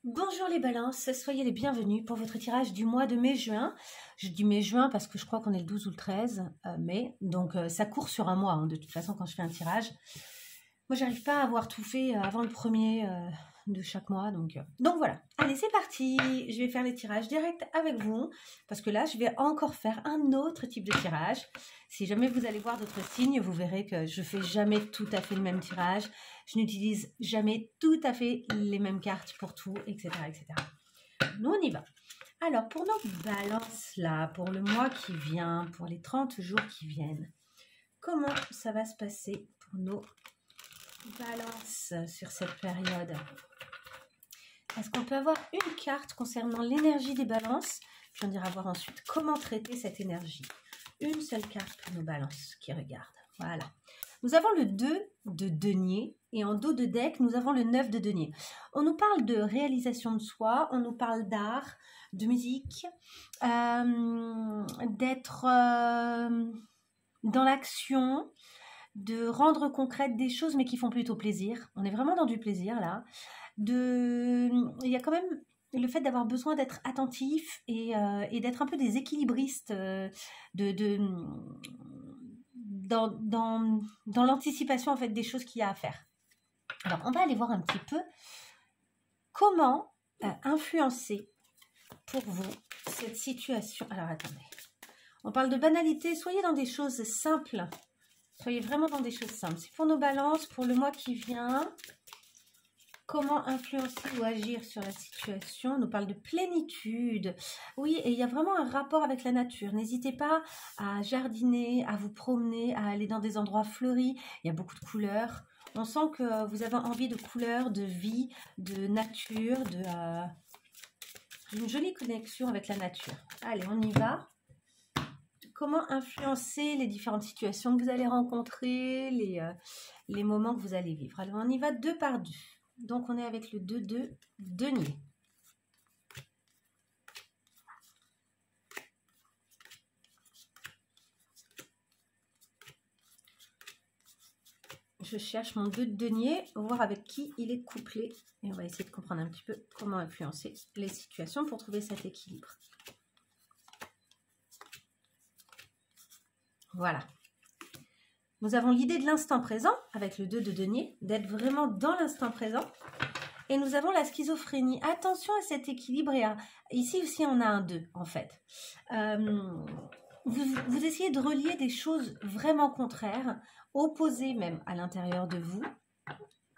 Bonjour les balances, soyez les bienvenus pour votre tirage du mois de mai-juin. Je dis mai-juin parce que je crois qu'on est le 12 ou le 13 mai, donc ça court sur un mois hein, de toute façon quand je fais un tirage. Moi j'arrive pas à avoir tout fait avant le premier de chaque mois, donc voilà. Allez c'est parti, je vais faire les tirages directs avec vous, parce que là je vais encore faire un autre type de tirage. Si jamais vous allez voir d'autres signes, vous verrez que je fais jamais tout à fait le même tirage. Je n'utilise jamais tout à fait les mêmes cartes pour tout, etc. etc. Nous, on y va. Alors, pour nos balances là, pour le mois qui vient, pour les 30 jours qui viennent, comment ça va se passer pour nos balances sur cette période? Est-ce qu'on peut avoir une carte concernant l'énergie des balances? Puis on ira voir ensuite comment traiter cette énergie. Une seule carte pour nos balances qui regardent. Voilà. Nous avons le 2 de denier et en dos de deck, nous avons le 9 de denier. On nous parle de réalisation de soi, on nous parle d'art, de musique, d'être dans l'action, de rendre concrètes des choses mais qui font plutôt plaisir. On est vraiment dans du plaisir là. Il y a quand même le fait d'avoir besoin d'être attentif et d'être un peu des équilibristes dans l'anticipation en fait des choses qu'il y a à faire. Alors on va aller voir un petit peu comment influencer pour vous cette situation. Alors attendez, on parle de banalité, soyez dans des choses simples, soyez vraiment dans des choses simples. C'est pour nos balances, pour le mois qui vient. Comment influencer ou agir sur la situation? On nous parle de plénitude. Oui, et il y a vraiment un rapport avec la nature. N'hésitez pas à jardiner, à vous promener, à aller dans des endroits fleuris. Il y a beaucoup de couleurs. On sent que vous avez envie de couleurs, de vie, de nature, d'une jolie connexion avec la nature. Allez, on y va. Comment influencer les différentes situations que vous allez rencontrer, les moments que vous allez vivre. Alors, on y va deux par deux. Donc, on est avec le 2 de denier. Je cherche mon 2 de denier, voir avec qui il est couplé. Et on va essayer de comprendre un petit peu comment influencer les situations pour trouver cet équilibre. Voilà. Nous avons l'idée de l'instant présent avec le 2 de denier, d'être vraiment dans l'instant présent. Et nous avons la schizophrénie. Attention à cet équilibre. Ici aussi, on a un 2 en fait. Vous essayez de relier des choses vraiment contraires, opposées même à l'intérieur de vous.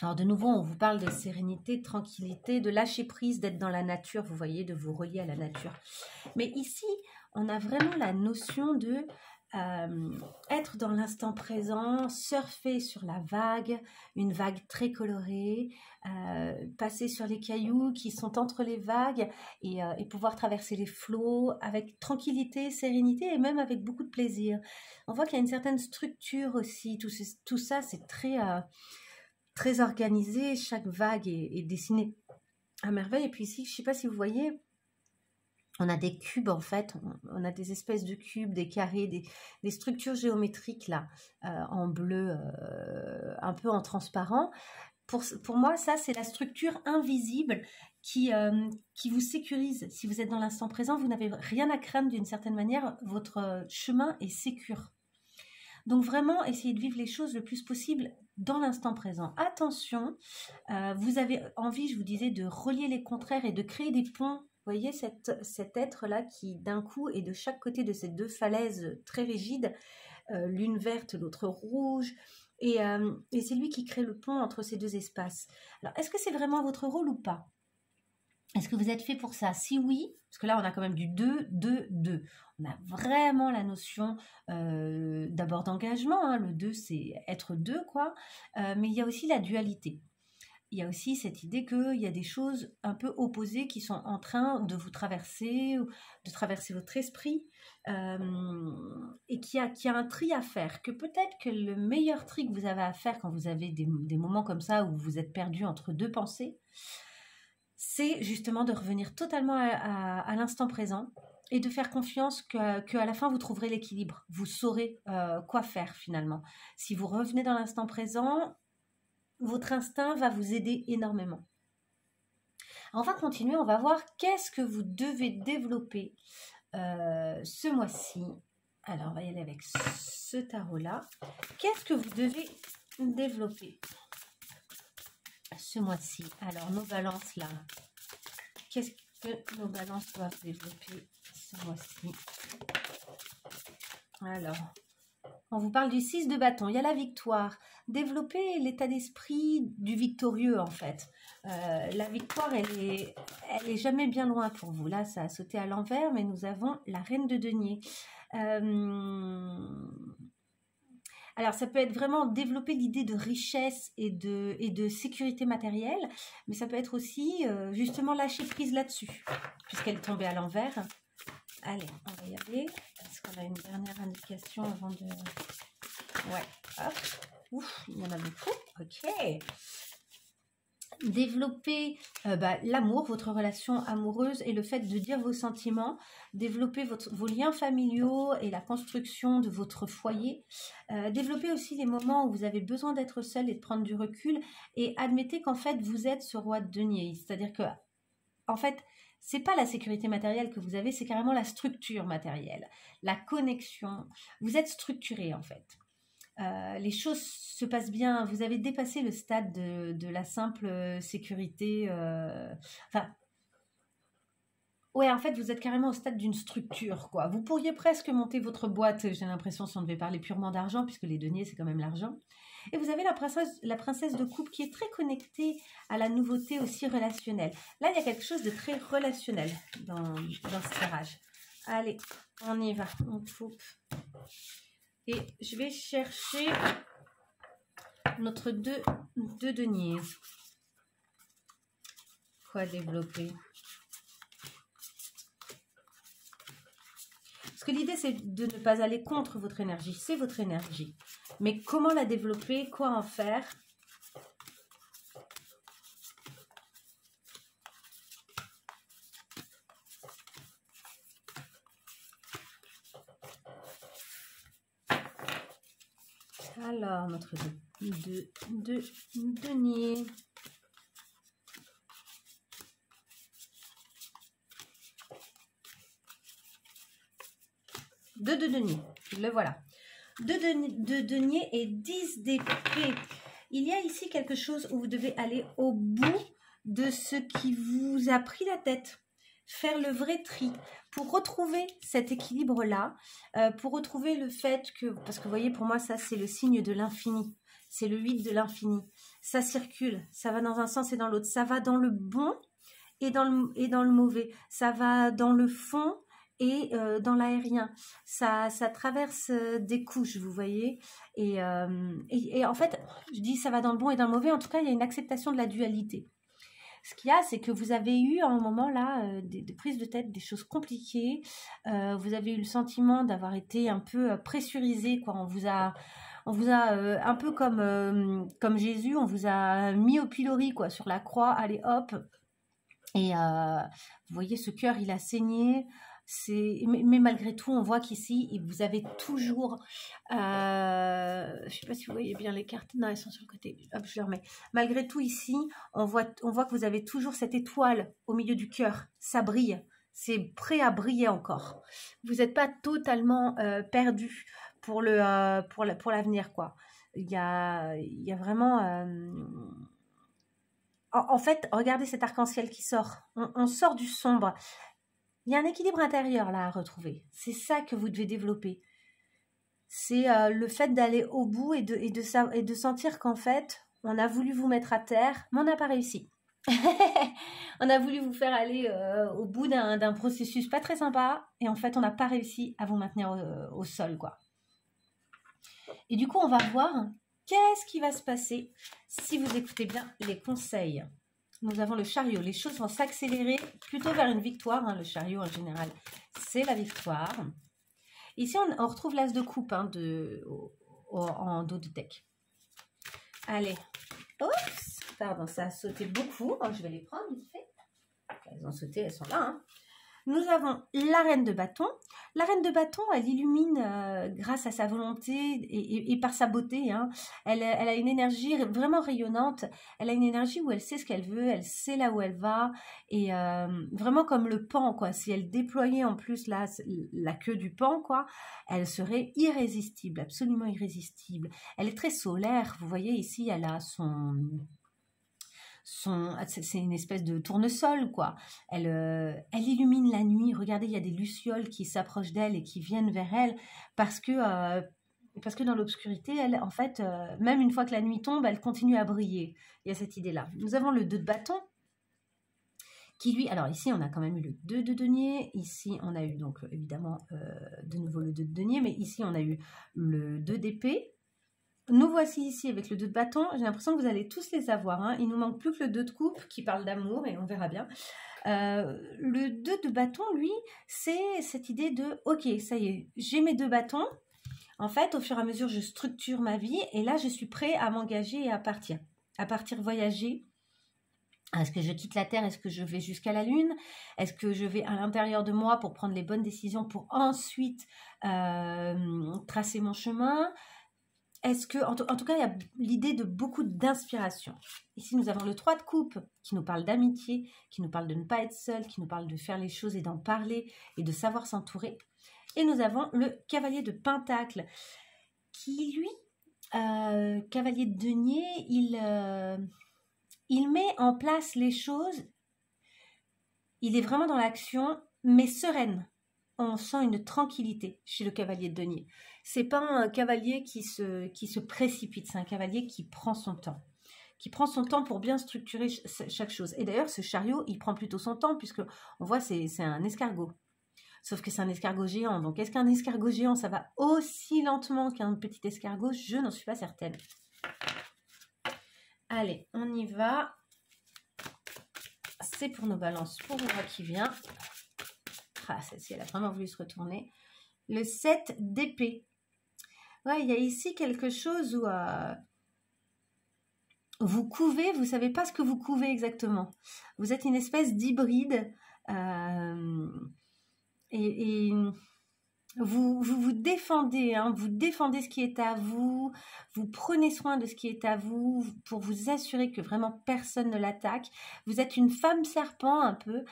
Alors de nouveau, on vous parle de sérénité, de tranquillité, de lâcher prise, d'être dans la nature, vous voyez, de vous relier à la nature. Mais ici, on a vraiment la notion de être dans l'instant présent, surfer sur la vague, une vague très colorée, passer sur les cailloux qui sont entre les vagues et pouvoir traverser les flots avec tranquillité, sérénité et même avec beaucoup de plaisir. On voit qu'il y a une certaine structure aussi, tout ça c'est très organisé, chaque vague est dessinée à merveille. Et puis ici, je ne sais pas si vous voyez, on a des cubes en fait, on a des espèces de cubes, des carrés, des structures géométriques là, en bleu, un peu en transparent. Pour moi, ça c'est la structure invisible qui vous sécurise. Si vous êtes dans l'instant présent, vous n'avez rien à craindre d'une certaine manière, votre chemin est sécure. Donc vraiment, essayez de vivre les choses le plus possible dans l'instant présent. Attention, vous avez envie, je vous disais, de relier les contraires et de créer des ponts. Vous voyez cet être-là qui, d'un coup, est de chaque côté de ces deux falaises très rigides, l'une verte, l'autre rouge, et c'est lui qui crée le pont entre ces deux espaces. Alors, est-ce que c'est vraiment votre rôle ou pas? Est-ce que vous êtes fait pour ça? Si oui, parce que là, on a quand même du 2, 2, 2. On a vraiment la notion d'abord d'engagement. Hein. Le 2, c'est être deux, quoi. Mais il y a aussi la dualité. Il y a aussi cette idée qu'il y a des choses un peu opposées qui sont en train de vous traverser, de traverser votre esprit, et qu'il y a un tri à faire. Que peut-être que le meilleur tri que vous avez à faire quand vous avez des moments comme ça où vous êtes perdu entre deux pensées, c'est justement de revenir totalement à l'instant présent et de faire confiance qu'à la fin, vous trouverez l'équilibre. Vous saurez quoi faire finalement. Si vous revenez dans l'instant présent, votre instinct va vous aider énormément. On va continuer, on va voir qu'est-ce que vous devez développer ce mois-ci. Alors, on va y aller avec ce tarot-là. Qu'est-ce que vous devez développer ce mois-ci? Alors, nos balances, là. Qu'est-ce que nos balances doivent développer ce mois-ci? Alors, on vous parle du 6 de bâton. Il y a la victoire. Développer l'état d'esprit du victorieux, en fait. La victoire, elle est jamais bien loin pour vous. Là, ça a sauté à l'envers, mais nous avons la reine de denier. Alors, ça peut être vraiment développer l'idée de richesse et de sécurité matérielle, mais ça peut être aussi justement lâcher prise là-dessus, puisqu'elle est tombée à l'envers. Allez, on va y aller. Est-ce qu'on a une dernière indication avant de... Ouais, hop. Ouf, il y en a beaucoup. Ok. Développer l'amour, votre relation amoureuse et le fait de dire vos sentiments, développer vos liens familiaux et la construction de votre foyer, développer aussi les moments où vous avez besoin d'être seul et de prendre du recul, et admettez qu'en fait vous êtes ce roi de denier, c'est-à-dire que en fait c'est pas la sécurité matérielle que vous avez, c'est carrément la structure matérielle, la connexion, vous êtes structuré en fait. Les choses se passent bien, vous avez dépassé le stade de la simple sécurité. Ouais, en fait, vous êtes carrément au stade d'une structure, quoi. Vous pourriez presque monter votre boîte, j'ai l'impression, si on devait parler purement d'argent, puisque les deniers, c'est quand même l'argent. Et vous avez la princesse de coupe qui est très connectée à la nouveauté aussi relationnelle. Là, il y a quelque chose de très relationnel dans ce tirage. Allez, on y va, on coupe. Et je vais chercher notre 2 de denier. Quoi développer? Parce que l'idée, c'est de ne pas aller contre votre énergie. C'est votre énergie. Mais comment la développer? Quoi en faire? Alors, notre 2 de denier. Deux de denier, le voilà. 2 de denier et 10 d'épée. Il y a ici quelque chose où vous devez aller au bout de ce qui vous a pris la tête. Faire le vrai tri pour retrouver cet équilibre-là, pour retrouver le fait que, parce que vous voyez, pour moi, ça, c'est le signe de l'infini. C'est le 8 de l'infini. Ça circule, ça va dans un sens et dans l'autre. Ça va dans le bon et dans le mauvais. Ça va dans le fond et dans l'aérien. Ça traverse des couches, vous voyez. Et en fait, je dis ça va dans le bon et dans le mauvais. En tout cas, il y a une acceptation de la dualité. Ce qu'il y a, c'est que vous avez eu à un moment là des prises de tête, des choses compliquées. Vous avez eu le sentiment d'avoir été un peu pressurisé, quoi. On vous a un peu comme Jésus, on vous a mis au pilori, quoi, sur la croix. Allez, hop. Et vous voyez, ce cœur, il a saigné. Mais malgré tout, on voit qu'ici, vous avez toujours... je ne sais pas si vous voyez bien les cartes. Non, elles sont sur le côté. Hop, je les remets. Malgré tout, ici, on voit que vous avez toujours cette étoile au milieu du cœur. Ça brille. C'est prêt à briller encore. Vous n'êtes pas totalement perdu pour l'avenir, quoi. Il y a vraiment... En fait, regardez cet arc-en-ciel qui sort. On sort du sombre. Il y a un équilibre intérieur là à retrouver. C'est ça que vous devez développer. C'est le fait d'aller au bout et de sentir qu'en fait, on a voulu vous mettre à terre, mais on n'a pas réussi. On a voulu vous faire aller au bout d'un processus pas très sympa, et en fait, on n'a pas réussi à vous maintenir au sol, quoi. Et du coup, on va voir qu'est-ce qui va se passer si vous écoutez bien les conseils. Nous avons le chariot. Les choses vont s'accélérer plutôt vers une victoire. Hein. Le chariot, en général, c'est la victoire. Ici, on retrouve l'as de coupe en dos de deck. Allez. Oups. Pardon, ça a sauté beaucoup. Oh, je vais les prendre vite fait. Elles ont sauté, elles sont là. Hein. Nous avons la reine de bâton. La reine de bâton, elle illumine grâce à sa volonté et par sa beauté. Hein. Elle a une énergie vraiment rayonnante. Elle a une énergie où elle sait ce qu'elle veut, elle sait là où elle va. Et vraiment comme le paon, quoi. Si elle déployait en plus la queue du paon, quoi, elle serait irrésistible, absolument irrésistible. Elle est très solaire. Vous voyez ici, elle a c'est une espèce de tournesol, quoi. Elle illumine la nuit. Regardez, il y a des lucioles qui s'approchent d'elle et qui viennent vers elle parce que dans l'obscurité, elle, en fait, même une fois que la nuit tombe, elle continue à briller. Il y a cette idée-là. Nous avons le 2 de bâton qui, lui, alors ici, on a quand même eu le 2 de denier. Ici, on a eu donc évidemment de nouveau le 2 de denier, mais ici, on a eu le 2 d'épée. Nous voici ici avec le 2 de bâton. J'ai l'impression que vous allez tous les avoir. Hein. Il nous manque plus que le 2 de coupe qui parle d'amour et on verra bien. Le 2 de bâton, lui, c'est cette idée de « Ok, ça y est, j'ai mes 2 bâtons. En fait, au fur et à mesure, je structure ma vie et là, je suis prêt à m'engager et à partir. À partir voyager. Est-ce que je quitte la Terre? Est-ce que je vais jusqu'à la Lune? Est-ce que je vais à l'intérieur de moi pour prendre les bonnes décisions pour ensuite tracer mon chemin ?» Est-ce que, en tout cas, il y a l'idée de beaucoup d'inspiration. Ici, nous avons le 3 de coupe qui nous parle d'amitié, qui nous parle de ne pas être seul, qui nous parle de faire les choses et d'en parler et de savoir s'entourer. Et nous avons le cavalier de pentacle qui, lui, cavalier de denier, il met en place les choses. Il est vraiment dans l'action, mais sereine. On sent une tranquillité chez le cavalier de denier. C'est pas un cavalier qui se précipite, c'est un cavalier qui prend son temps. Qui prend son temps pour bien structurer chaque chose. Et d'ailleurs, ce chariot, il prend plutôt son temps, puisque on voit, c'est un escargot. Sauf que c'est un escargot géant. Donc, est-ce qu'un escargot géant, ça va aussi lentement qu'un petit escargot? Je n'en suis pas certaine. Allez, on y va. C'est pour nos balances pour le mois qui vient. Ah, celle-ci, elle a vraiment voulu se retourner. Le 7 d'épée. Ouais, il y a ici quelque chose où vous couvez, vous ne savez pas ce que vous couvez exactement. Vous êtes une espèce d'hybride et vous défendez, hein, vous défendez ce qui est à vous, vous prenez soin de ce qui est à vous pour vous assurer que vraiment personne ne l'attaque. Vous êtes une femme serpent un peu,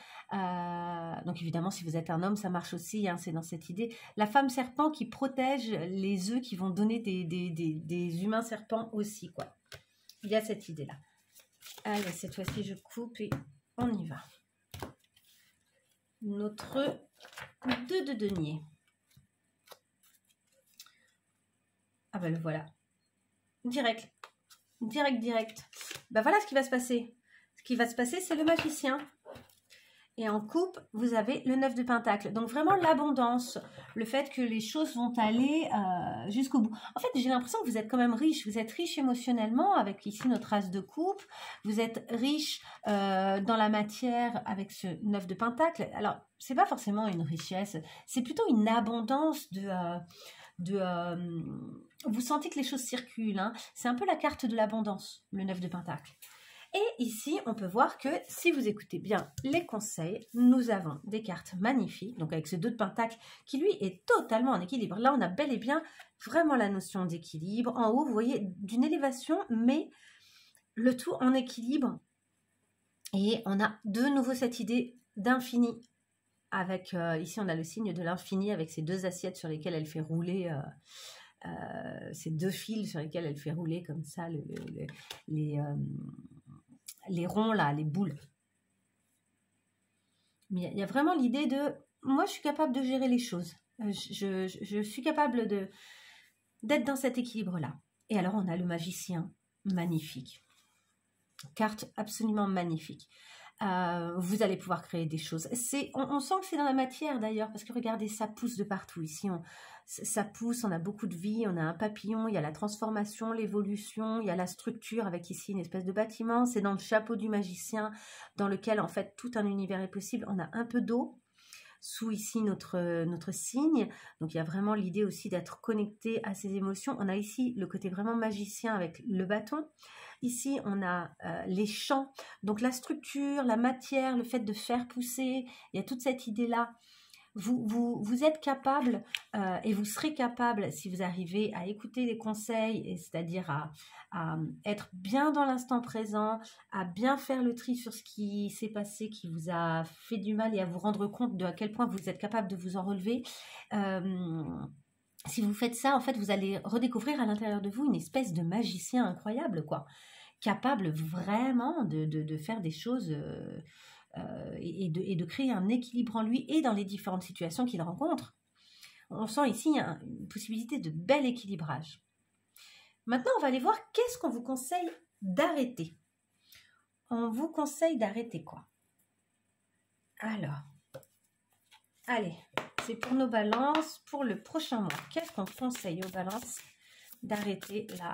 donc évidemment si vous êtes un homme ça marche aussi, hein, c'est dans cette idée. La femme serpent qui protège les œufs qui vont donner des humains serpents aussi, quoi. Il y a cette idée-là. Allez, cette fois-ci je coupe et on y va. Notre 2 de denier. Ah ben le voilà. Direct. Ben voilà ce qui va se passer. Ce qui va se passer, c'est le magicien. Et en coupe, vous avez le 9 de pentacle. Donc vraiment l'abondance, le fait que les choses vont aller jusqu'au bout. En fait, j'ai l'impression que vous êtes quand même riche. Vous êtes riche émotionnellement avec ici notre as de coupe. Vous êtes riche dans la matière avec ce 9 de pentacle. Alors, c'est pas forcément une richesse. C'est plutôt une abondance vous sentez que les choses circulent. Hein. C'est un peu la carte de l'abondance, le 9 de pentacle. Et ici, on peut voir que si vous écoutez bien les conseils, nous avons des cartes magnifiques, donc avec ce 2 de pentacle qui lui est totalement en équilibre. Là, on a bel et bien vraiment la notion d'équilibre. En haut, vous voyez, d'une élévation, mais le tout en équilibre. Et on a de nouveau cette idée d'infini. Avec ici, on a le signe de l'infini avec ces 2 assiettes sur lesquelles elle fait rouler... ces 2 fils sur lesquels elle fait rouler comme ça les ronds là, les boules. Mais il y a vraiment l'idée de moi je suis capable de gérer les choses. Je suis capable d'être dans cet équilibre là. Et alors on a le magicien, magnifique. Carte absolument magnifique. Vous allez pouvoir créer des choses. On sent que c'est dans la matière d'ailleurs, parce que regardez, ça pousse de partout. Ici, ça pousse, on a beaucoup de vie, on a un papillon, il y a la transformation, l'évolution, il y a la structure avec ici une espèce de bâtiment. C'est dans le chapeau du magicien, dans lequel en fait tout un univers est possible. On a un peu d'eau sous ici notre signe. Donc il y a vraiment l'idée aussi d'être connecté à ses émotions. On a ici le côté vraiment magicien avec le bâton. Ici, on a les champs, donc la structure, la matière, le fait de faire pousser, il y a toute cette idée-là. Vous êtes capable et vous serez capable, si vous arrivez à écouter les conseils, c'est-à-dire à être bien dans l'instant présent, à bien faire le tri sur ce qui s'est passé, qui vous a fait du mal et à vous rendre compte de à quel point vous êtes capable de vous en relever. Si vous faites ça, en fait, vous allez redécouvrir à l'intérieur de vous une espèce de magicien incroyable, quoi, capable vraiment de faire des choses et de créer un équilibre en lui et dans les différentes situations qu'il rencontre. On sent ici une possibilité de bel équilibrage. Maintenant, on va aller voir qu'est-ce qu'on vous conseille d'arrêter. On vous conseille d'arrêter quoi? Alors, allez, c'est pour nos balances, pour le prochain mois. Qu'est-ce qu'on conseille aux balances d'arrêter là,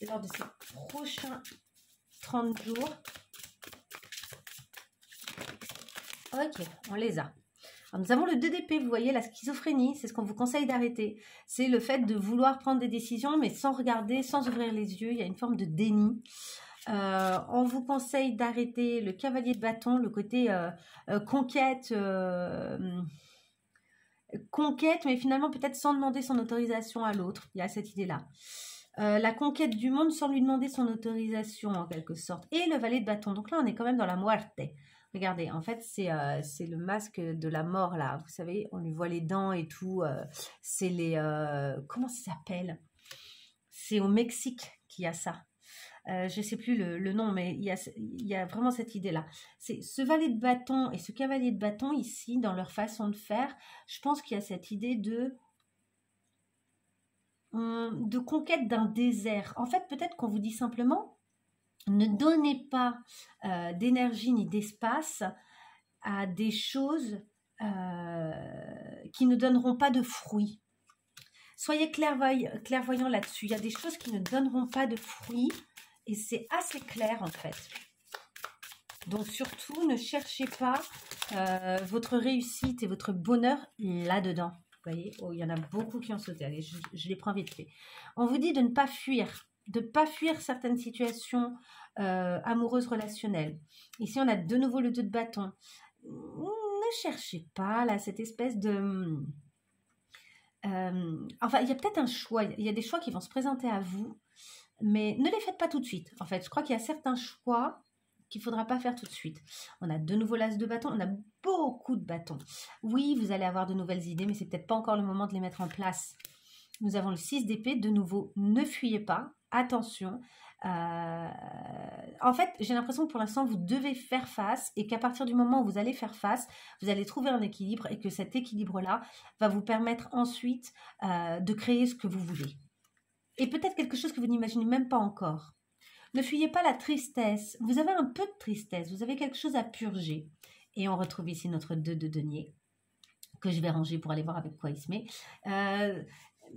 lors de ces prochains 30 jours? Ok, on les a. Alors, nous avons le 2 d'épée, vous voyez, la schizophrénie, c'est ce qu'on vous conseille d'arrêter. C'est le fait de vouloir prendre des décisions, mais sans regarder, sans ouvrir les yeux. Il y a une forme de déni. On vous conseille d'arrêter le cavalier de bâton, le côté conquête, conquête, mais finalement peut-être sans demander son autorisation à l'autre. Il y a cette idée-là. La conquête du monde sans lui demander son autorisation, en quelque sorte. Et le valet de bâton. Donc là, on est quand même dans la muerte. Regardez, en fait, c'est le masque de la mort, là. Vous savez, on lui voit les dents et tout. C'est les... comment ça s'appelle? C'est au Mexique qu'il y a ça. Je ne sais plus le nom, mais il y a vraiment cette idée-là. C'est ce valet de bâton et ce cavalier de bâton, ici, dans leur façon de faire, je pense qu'il y a cette idée de conquête d'un désert. En fait, peut-être qu'on vous dit simplement, ne donnez pas d'énergie ni d'espace à des choses qui ne donneront pas de fruits. Soyez clairvoyants là-dessus. Il y a des choses qui ne donneront pas de fruits et c'est assez clair en fait. Donc surtout, ne cherchez pas votre réussite et votre bonheur là-dedans. Vous voyez, oh, il y en a beaucoup qui ont sauté. Allez, je les prends vite fait. On vous dit de ne pas fuir. De ne pas fuir certaines situations amoureuses, relationnelles. Ici, on a de nouveau le 2 de bâton. Ne cherchez pas là cette espèce de... enfin, il y a peut-être un choix. Il y a des choix qui vont se présenter à vous, mais ne les faites pas tout de suite. En fait, je crois qu'il y a certains choix qu'il ne faudra pas faire tout de suite. On a de nouveau l'as de bâton. On a beaucoup de bâtons. Oui, vous allez avoir de nouvelles idées, mais c'est peut-être pas encore le moment de les mettre en place. Nous avons le 6 d'épée. De nouveau, ne fuyez pas. Attention. En fait, j'ai l'impression que pour l'instant, vous devez faire face et qu'à partir du moment où vous allez faire face, vous allez trouver un équilibre et que cet équilibre-là va vous permettre ensuite de créer ce que vous voulez. Et peut-être quelque chose que vous n'imaginez même pas encore. Ne fuyez pas la tristesse. Vous avez un peu de tristesse, vous avez quelque chose à purger. Et on retrouve ici notre 2 de denier, que je vais ranger pour aller voir avec quoi il se met.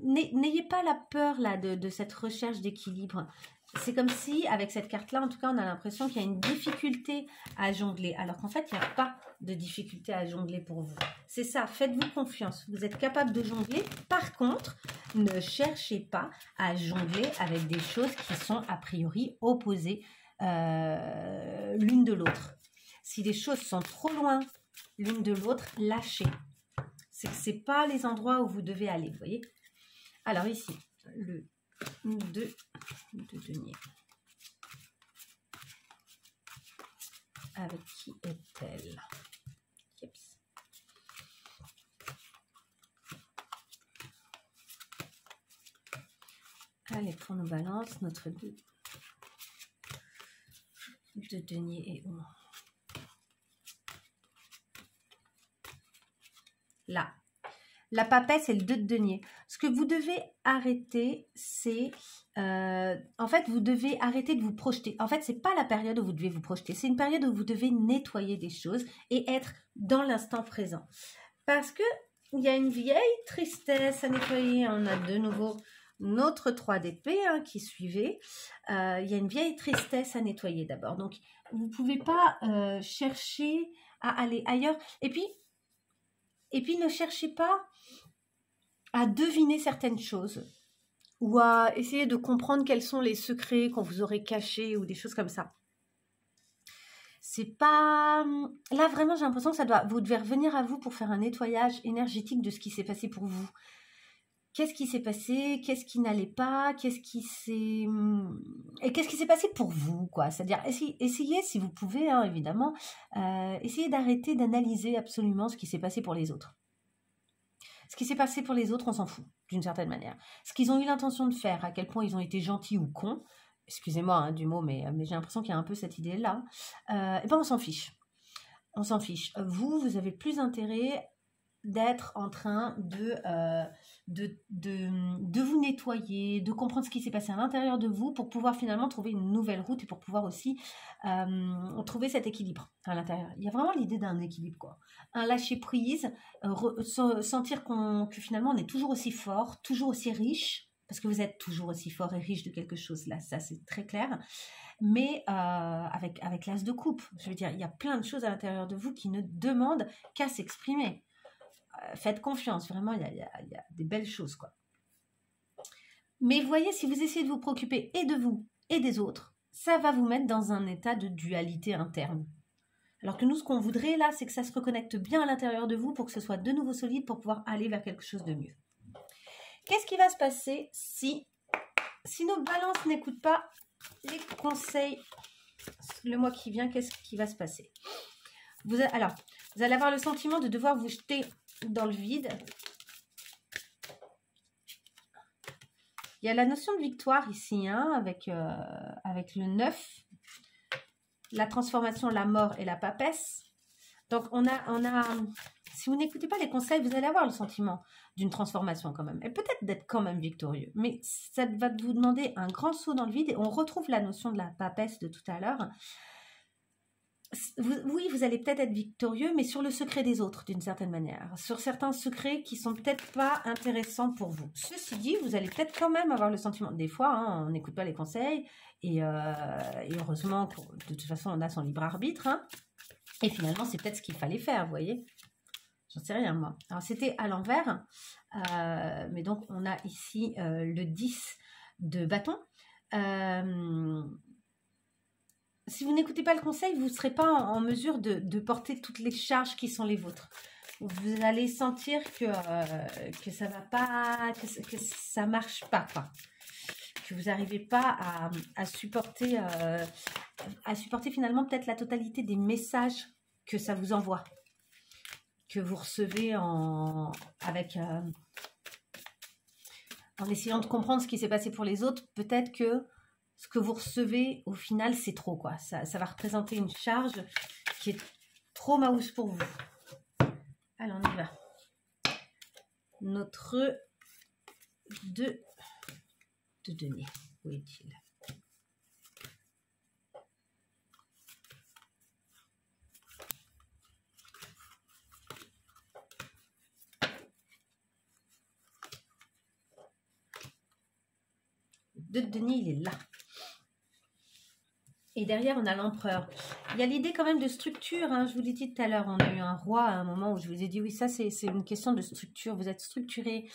N'ayez pas la peur là de cette recherche d'équilibre. C'est comme si, avec cette carte-là, en tout cas, on a l'impression qu'il y a une difficulté à jongler. Alors qu'en fait, il n'y a pas de difficulté à jongler pour vous. C'est ça, faites-vous confiance. Vous êtes capable de jongler. Par contre, ne cherchez pas à jongler avec des choses qui sont a priori opposées l'une de l'autre. Si les choses sont trop loin l'une de l'autre, lâchez. C'est que ce n'est pas les endroits où vous devez aller, vous voyez. Alors ici, le 2 de denier. Avec qui est-elle? Yeps. Allez, pour nos balances, notre 2 de denier est où? Là. La papesse et le 2 de denier. Ce que vous devez arrêter, c'est... en fait, vous devez arrêter de vous projeter. En fait, ce n'est pas la période où vous devez vous projeter. C'est une période où vous devez nettoyer des choses et être dans l'instant présent. Parce qu'il y a une vieille tristesse à nettoyer. On a de nouveau notre 3 d'épée qui suivait. Il y a une vieille tristesse à nettoyer d'abord. Donc, vous ne pouvez pas chercher à aller ailleurs. Et puis, ne cherchez pas à deviner certaines choses. ou à essayer de comprendre quels sont les secrets qu'on vous aurait cachés ou des choses comme ça. C'est pas... Là, vraiment, j'ai l'impression que vous devez revenir à vous pour faire un nettoyage énergétique de ce qui s'est passé pour vous. Qu'est-ce qui s'est passé? Qu'est-ce qui n'allait pas? Qu'est-ce qui s'est... Et qu'est-ce qui s'est passé pour vous, quoi? C'est-à-dire, essayez, si vous pouvez, hein, évidemment, essayez d'arrêter d'analyser absolument ce qui s'est passé pour les autres. Ce qui s'est passé pour les autres, on s'en fout, d'une certaine manière. Ce qu'ils ont eu l'intention de faire, à quel point ils ont été gentils ou cons, excusez-moi hein, du mot, mais j'ai l'impression qu'il y a un peu cette idée-là, et ben on s'en fiche. On s'en fiche. Vous avez plus intérêt d'être en train de vous nettoyer, de comprendre ce qui s'est passé à l'intérieur de vous pour pouvoir finalement trouver une nouvelle route et pour pouvoir aussi trouver cet équilibre à l'intérieur. Il y a vraiment l'idée d'un équilibre, quoi. Un lâcher-prise, sentir que finalement on est toujours aussi fort, toujours aussi riche, parce que vous êtes toujours aussi fort et riche de quelque chose, là, ça c'est très clair, mais avec l'as de coupe. Je veux dire, il y a plein de choses à l'intérieur de vous qui ne demandent qu'à s'exprimer. Faites confiance, vraiment, il y a des belles choses, quoi. Mais voyez, si vous essayez de vous préoccuper et de vous et des autres, ça va vous mettre dans un état de dualité interne. Alors que nous, ce qu'on voudrait là, c'est que ça se reconnecte bien à l'intérieur de vous pour que ce soit de nouveau solide pour pouvoir aller vers quelque chose de mieux. Qu'est-ce qui va se passer si nos balances n'écoutent pas les conseils le mois qui vient? Qu'est-ce qui va se passer? Vous allez avoir le sentiment de devoir vous jeter dans le vide. Il y a la notion de victoire ici, hein, avec le 9, la transformation, la mort et la papesse. Donc, on a, si vous n'écoutez pas les conseils, vous allez avoir le sentiment d'une transformation quand même. Et peut-être d'être quand même victorieux. Mais ça va vous demander un grand saut dans le vide. Et on retrouve la notion de la papesse de tout à l'heure. Oui, vous allez peut-être être victorieux, mais sur le secret des autres, d'une certaine manière. Sur certains secrets qui sont peut-être pas intéressants pour vous. Ceci dit, vous allez peut-être quand même avoir le sentiment... Des fois, hein, on n'écoute pas les conseils. Et heureusement, de toute façon, on a son libre arbitre. Hein, et finalement, c'est peut-être ce qu'il fallait faire, vous voyez. J'en sais rien, moi. Alors, c'était à l'envers. Mais donc, on a ici le 10 de bâton. Si vous n'écoutez pas le conseil, vous ne serez pas en mesure de porter toutes les charges qui sont les vôtres. Vous allez sentir que ça va pas, que ça marche pas, quoi. Que vous n'arrivez pas à supporter finalement peut-être la totalité des messages que ça vous envoie, que vous recevez en essayant de comprendre ce qui s'est passé pour les autres. Peut-être que ce que vous recevez, au final, c'est trop, quoi. Ça va représenter une charge qui est trop maousse pour vous. Alors, on y va. Notre 2 de denier. Où est-il? Le 2 de denier, il est là. Et derrière, on a l'empereur. Il y a l'idée quand même de structure. Hein. Je vous l'ai dit tout à l'heure, on a eu un roi à un moment où je vous ai dit, oui, ça, c'est une question de structure. Vous êtes structuré.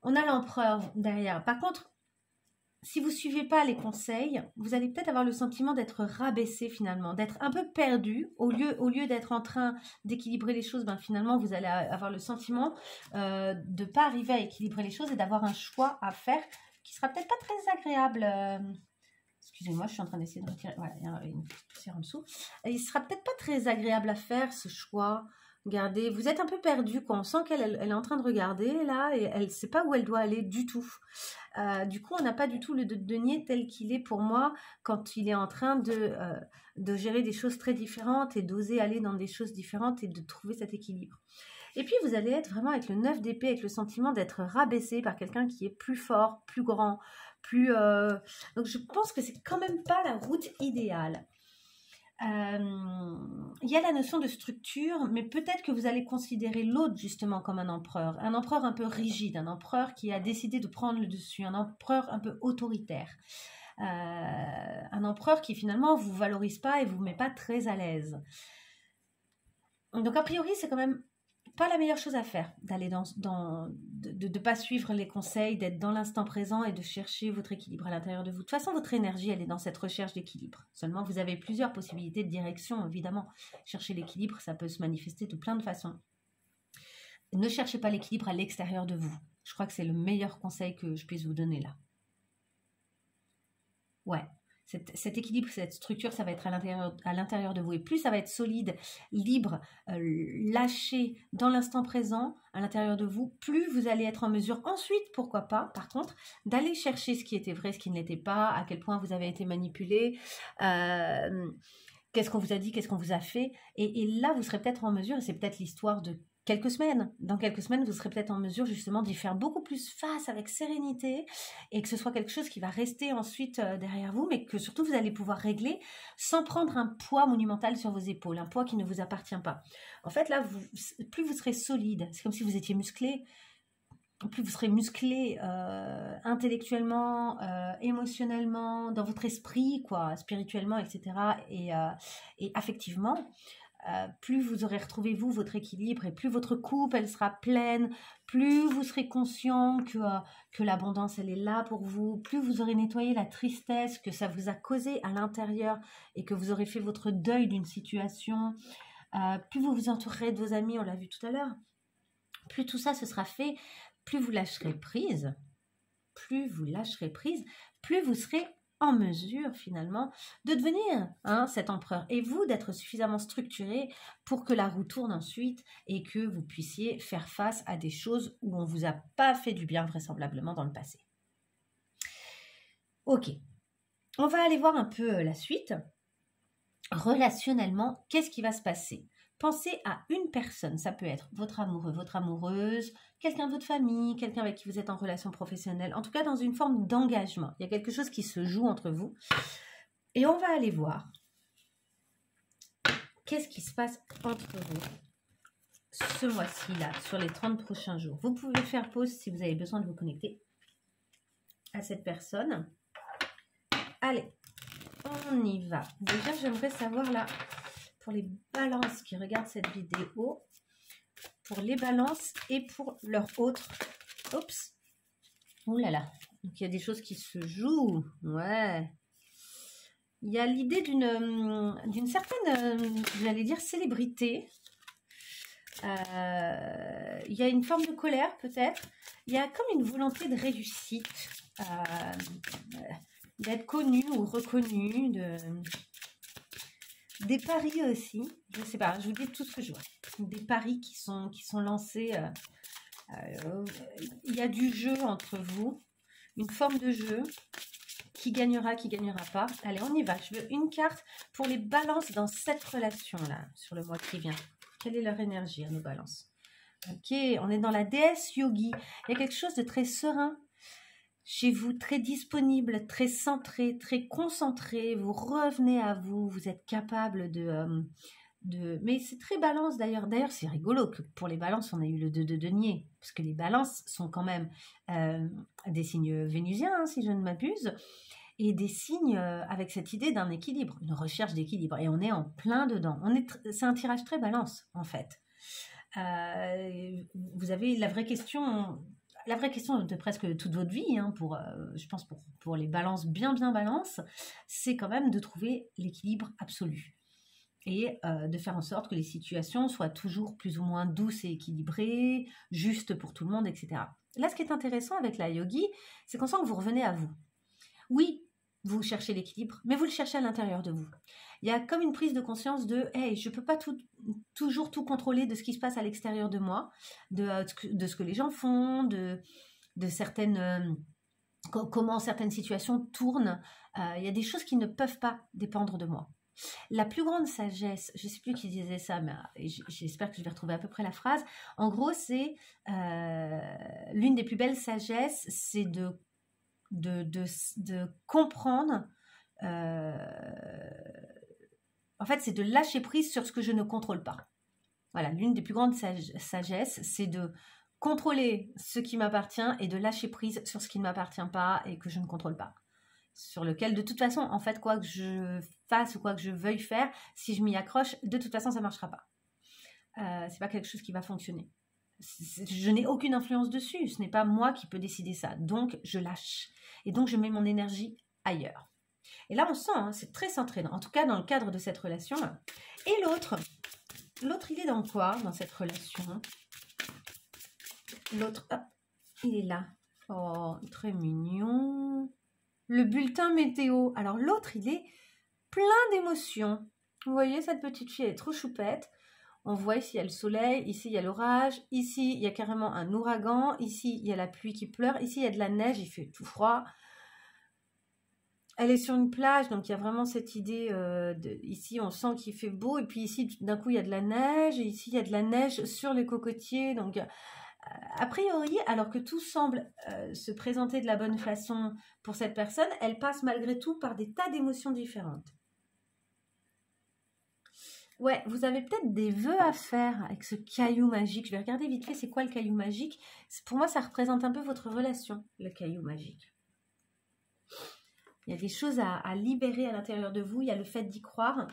On a l'empereur derrière. Par contre, si vous ne suivez pas les conseils, vous allez peut-être avoir le sentiment d'être rabaissé finalement, d'être un peu perdu. Au lieu d'être en train d'équilibrer les choses, ben, finalement, vous allez avoir le sentiment de ne pas arriver à équilibrer les choses et d'avoir un choix à faire qui sera peut-être pas très agréable. Excusez-moi, je suis en train d'essayer de retirer. Voilà, il y a une poussière en dessous. Et il sera peut-être pas très agréable à faire ce choix. Regardez, vous êtes un peu perdu, quoi. On sent qu'elle est en train de regarder là et elle ne sait pas où elle doit aller du tout. Du coup, on n'a pas du tout le denier tel qu'il est pour moi quand il est en train de gérer des choses très différentes et d'oser aller dans des choses différentes et de trouver cet équilibre. Et puis, vous allez être vraiment avec le 9 d'épée, avec le sentiment d'être rabaissé par quelqu'un qui est plus fort, plus grand, plus... Donc, je pense que c'est quand même pas la route idéale. Il y a la notion de structure, mais peut-être que vous allez considérer l'autre justement comme un empereur un peu rigide, un empereur qui a décidé de prendre le dessus, un empereur un peu autoritaire, un empereur qui finalement vous valorise pas et vous met pas très à l'aise. Donc a priori c'est quand même pas la meilleure chose à faire, d'aller de ne pas suivre les conseils, d'être dans l'instant présent et de chercher votre équilibre à l'intérieur de vous. De toute façon, votre énergie, elle est dans cette recherche d'équilibre. Seulement, vous avez plusieurs possibilités de direction, évidemment. Chercher l'équilibre, ça peut se manifester de plein de façons. Ne cherchez pas l'équilibre à l'extérieur de vous. Je crois que c'est le meilleur conseil que je puisse vous donner là. Ouais. Cet équilibre, cette structure, ça va être à l'intérieur de vous. Et plus ça va être solide, libre, lâché dans l'instant présent, à l'intérieur de vous, plus vous allez être en mesure ensuite, pourquoi pas, par contre, d'aller chercher ce qui était vrai, ce qui ne l'était pas, à quel point vous avez été manipulé, qu'est-ce qu'on vous a dit, qu'est-ce qu'on vous a fait. Et là, vous serez peut-être en mesure, et c'est peut-être l'histoire de quelques semaines. Dans quelques semaines, vous serez peut-être en mesure justement d'y faire beaucoup plus face avec sérénité et que ce soit quelque chose qui va rester ensuite derrière vous, mais que surtout vous allez pouvoir régler sans prendre un poids monumental sur vos épaules, un poids qui ne vous appartient pas. En fait, là, plus vous serez solide, c'est comme si vous étiez musclé, plus vous serez musclé intellectuellement, émotionnellement, dans votre esprit, quoi, spirituellement, etc. et affectivement. Plus vous aurez retrouvé votre équilibre et plus votre coupe elle sera pleine, plus vous serez conscient que l'abondance elle est là pour vous, plus vous aurez nettoyé la tristesse que ça vous a causé à l'intérieur et que vous aurez fait votre deuil d'une situation, plus vous vous entourerez de vos amis, on l'a vu tout à l'heure, plus tout ça se sera fait, plus vous lâcherez prise, plus vous serez en mesure finalement de devenir cet empereur et vous d'être suffisamment structuré pour que la roue tourne ensuite et que vous puissiez faire face à des choses où on ne vous a pas fait du bien vraisemblablement dans le passé. Ok, on va aller voir un peu la suite. Relationnellement, qu'est-ce qui va se passer ? Pensez à une personne, ça peut être votre amoureux, votre amoureuse, quelqu'un de votre famille, quelqu'un avec qui vous êtes en relation professionnelle, en tout cas dans une forme d'engagement. Il y a quelque chose qui se joue entre vous. Et on va aller voir qu'est-ce qui se passe entre vous ce mois-ci-là, sur les 30 prochains jours. Vous pouvez faire pause si vous avez besoin de vous connecter à cette personne. Allez, on y va. Déjà, j'aimerais savoir là... pour les balances qui regardent cette vidéo, pour les balances et pour leur autre. Oups. Ouh là là. Donc il y a des choses qui se jouent. Ouais. Il y a l'idée d'une certaine, j'allais dire, célébrité. Il y a une forme de colère peut-être. Il y a comme une volonté de réussite, d'être connu ou reconnu, des paris aussi, je ne sais pas, je vous dis tout ce que je vois. Des paris qui sont lancés. Il y a du jeu entre vous, une forme de jeu. Qui gagnera pas. Allez, on y va. Je veux une carte pour les balances dans cette relation-là, sur le mois qui vient. Quelle est leur énergie à nos balances? Ok, on est dans la déesse Yogi. Il y a quelque chose de très serein chez vous, très disponible, très centré, très concentré, vous revenez à vous, vous êtes capable mais c'est très balance d'ailleurs. D'ailleurs, c'est rigolo que pour les balances, on a eu le 2 de denier, parce que les balances sont quand même des signes vénusiens, si je ne m'abuse, et des signes avec cette idée d'un équilibre, une recherche d'équilibre, et on est en plein dedans. C'est un tirage très balance, en fait. Vous avez la vraie question de presque toute votre vie, je pense pour les balances bien balance, c'est quand même de trouver l'équilibre absolu et de faire en sorte que les situations soient toujours plus ou moins douces et équilibrées, justes pour tout le monde, etc. Là, ce qui est intéressant avec la yogi, c'est qu'on sent que vous revenez à vous. Oui, vous cherchez l'équilibre, mais vous le cherchez à l'intérieur de vous. Il y a comme une prise de conscience de « Hey, je ne peux pas toujours tout contrôler de ce qui se passe à l'extérieur de moi, de ce que les gens font, de certaines... comment certaines situations tournent. Il y a des choses qui ne peuvent pas dépendre de moi. » La plus grande sagesse, je ne sais plus qui disait ça, mais j'espère que je vais retrouver à peu près la phrase. En gros, c'est l'une des plus belles sagesses, c'est de comprendre... en fait, c'est de lâcher prise sur ce que je ne contrôle pas. Voilà, l'une des plus grandes sagesses, c'est de contrôler ce qui m'appartient et de lâcher prise sur ce qui ne m'appartient pas et que je ne contrôle pas. Sur lequel, de toute façon, en fait, quoi que je fasse ou quoi que je veuille faire, si je m'y accroche, de toute façon, ça ne marchera pas. c'est pas quelque chose qui va fonctionner. Je n'ai aucune influence dessus. Ce n'est pas moi qui peux décider ça. Donc, je lâche. Et donc, je mets mon énergie ailleurs. Et là, on sent, hein, c'est très centré. En tout cas, dans le cadre de cette relation. Et l'autre, il est dans quoi dans cette relation? L'autre, hop, il est là. Oh, très mignon. Le bulletin météo. Alors, l'autre, il est plein d'émotions. Vous voyez, cette petite fille, elle est trop choupette. On voit ici, il y a le soleil, ici, il y a l'orage, ici, il y a carrément un ouragan, ici, il y a la pluie qui pleure, ici, il y a de la neige, il fait tout froid. Elle est sur une plage, donc il y a vraiment cette idée, ici, on sent qu'il fait beau, et puis ici, d'un coup, il y a de la neige, et ici, il y a de la neige sur les cocotiers, donc a priori, alors que tout semble se présenter de la bonne façon pour cette personne, elle passe malgré tout par des tas d'émotions différentes. Ouais, vous avez peut-être des vœux à faire avec ce caillou magique. Je vais regarder vite fait c'est quoi le caillou magique. Pour moi, ça représente un peu votre relation, le caillou magique. Il y a des choses à libérer à l'intérieur de vous. Il y a le fait d'y croire.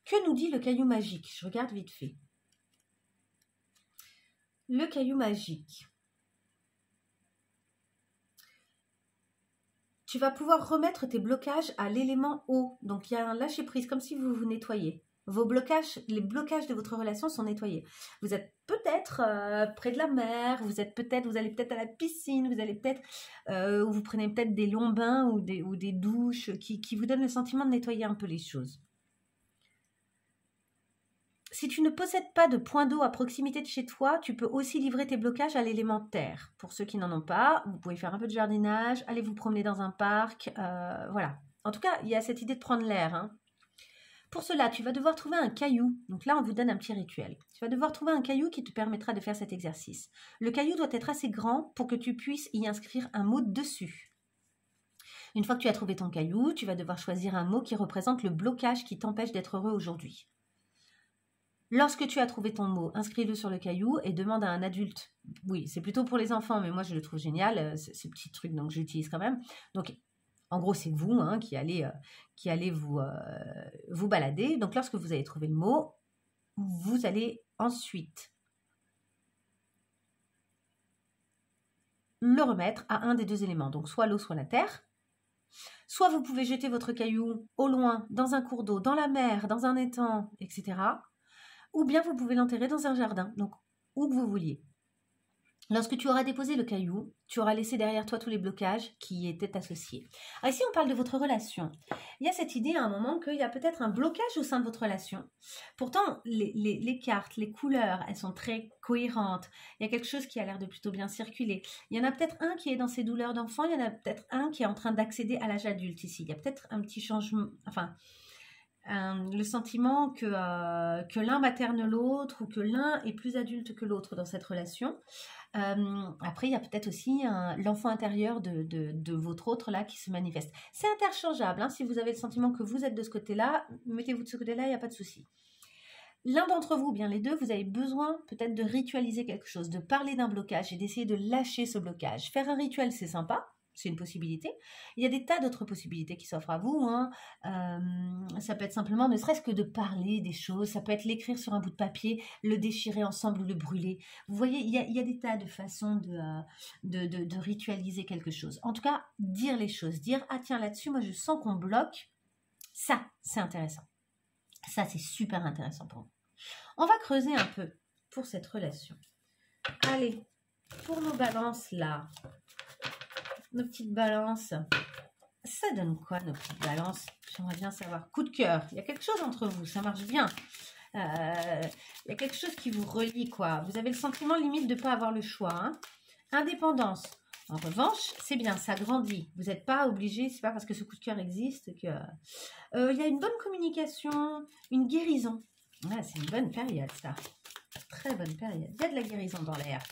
Que nous dit le caillou magique? Je regarde vite fait. Le caillou magique. Tu vas pouvoir remettre tes blocages à l'élément eau. Donc, il y a un lâcher-prise, comme si vous vous nettoyez. Vos blocages, les blocages de votre relation sont nettoyés. Vous êtes peut-être près de la mer, vous allez peut-être à la piscine, vous allez peut-être, vous prenez peut-être des longs bains ou des douches qui vous donnent le sentiment de nettoyer un peu les choses. Si tu ne possèdes pas de point d'eau à proximité de chez toi, tu peux aussi livrer tes blocages à l'élément terre. Pour ceux qui n'en ont pas, vous pouvez faire un peu de jardinage, aller vous promener dans un parc, voilà. En tout cas, il y a cette idée de prendre l'air, hein. Pour cela, tu vas devoir trouver un caillou. Donc là, on vous donne un petit rituel. Tu vas devoir trouver un caillou qui te permettra de faire cet exercice. Le caillou doit être assez grand pour que tu puisses y inscrire un mot dessus. Une fois que tu as trouvé ton caillou, tu vas devoir choisir un mot qui représente le blocage qui t'empêche d'être heureux aujourd'hui. Lorsque tu as trouvé ton mot, inscris-le sur le caillou et demande à un adulte. Oui, c'est plutôt pour les enfants, mais moi je le trouve génial, ce petit truc, donc j'utilise quand même. Donc, en gros, c'est vous hein, qui allez vous balader. Donc, lorsque vous avez trouvé le mot, vous allez ensuite le remettre à un des deux éléments. Donc, soit l'eau, soit la terre. Soit vous pouvez jeter votre caillou au loin, dans un cours d'eau, dans la mer, dans un étang, etc. Ou bien vous pouvez l'enterrer dans un jardin, donc où que vous vouliez. Lorsque tu auras déposé le caillou, tu auras laissé derrière toi tous les blocages qui y étaient associés. Alors ici, on parle de votre relation. Il y a cette idée à un moment qu'il y a peut-être un blocage au sein de votre relation. Pourtant, les cartes, les couleurs, elles sont très cohérentes. Il y a quelque chose qui a l'air de plutôt bien circuler. Il y en a peut-être un qui est dans ses douleurs d'enfant, il y en a peut-être un qui est en train d'accéder à l'âge adulte ici. Il y a peut-être un petit changement, enfin... le sentiment que l'un materne l'autre ou que l'un est plus adulte que l'autre dans cette relation. Après, il y a peut-être aussi l'enfant intérieur de votre autre là qui se manifeste. C'est interchangeable. Hein, si vous avez le sentiment que vous êtes de ce côté-là, mettez-vous de ce côté-là, il n'y a pas de souci. L'un d'entre vous, bien les deux, vous avez besoin peut-être de ritualiser quelque chose, de parler d'un blocage et d'essayer de lâcher ce blocage. Faire un rituel, c'est sympa. C'est une possibilité. Il y a des tas d'autres possibilités qui s'offrent à vous. Hein. Ça peut être simplement, ne serait-ce que de parler des choses. Ça peut être l'écrire sur un bout de papier, le déchirer ensemble ou le brûler. Vous voyez, il y a des tas de façons de ritualiser quelque chose. En tout cas, dire les choses. Dire, ah tiens, là-dessus, moi, je sens qu'on bloque. Ça, c'est intéressant. Ça, c'est super intéressant pour vous. On va creuser un peu pour cette relation. Allez, pour nos balances, là... Nos petites balances, ça donne quoi nos petites balances? J'aimerais bien savoir. Coup de cœur, il y a quelque chose entre vous, ça marche bien. Il y a quelque chose qui vous relie, quoi. Vous avez le sentiment limite de ne pas avoir le choix. Hein. Indépendance. En revanche, c'est bien, ça grandit. Vous n'êtes pas obligé, c'est pas parce que ce coup de cœur existe que... il y a une bonne communication, une guérison. Ouais, c'est une bonne période, ça. Très bonne période. Il y a de la guérison dans l'air.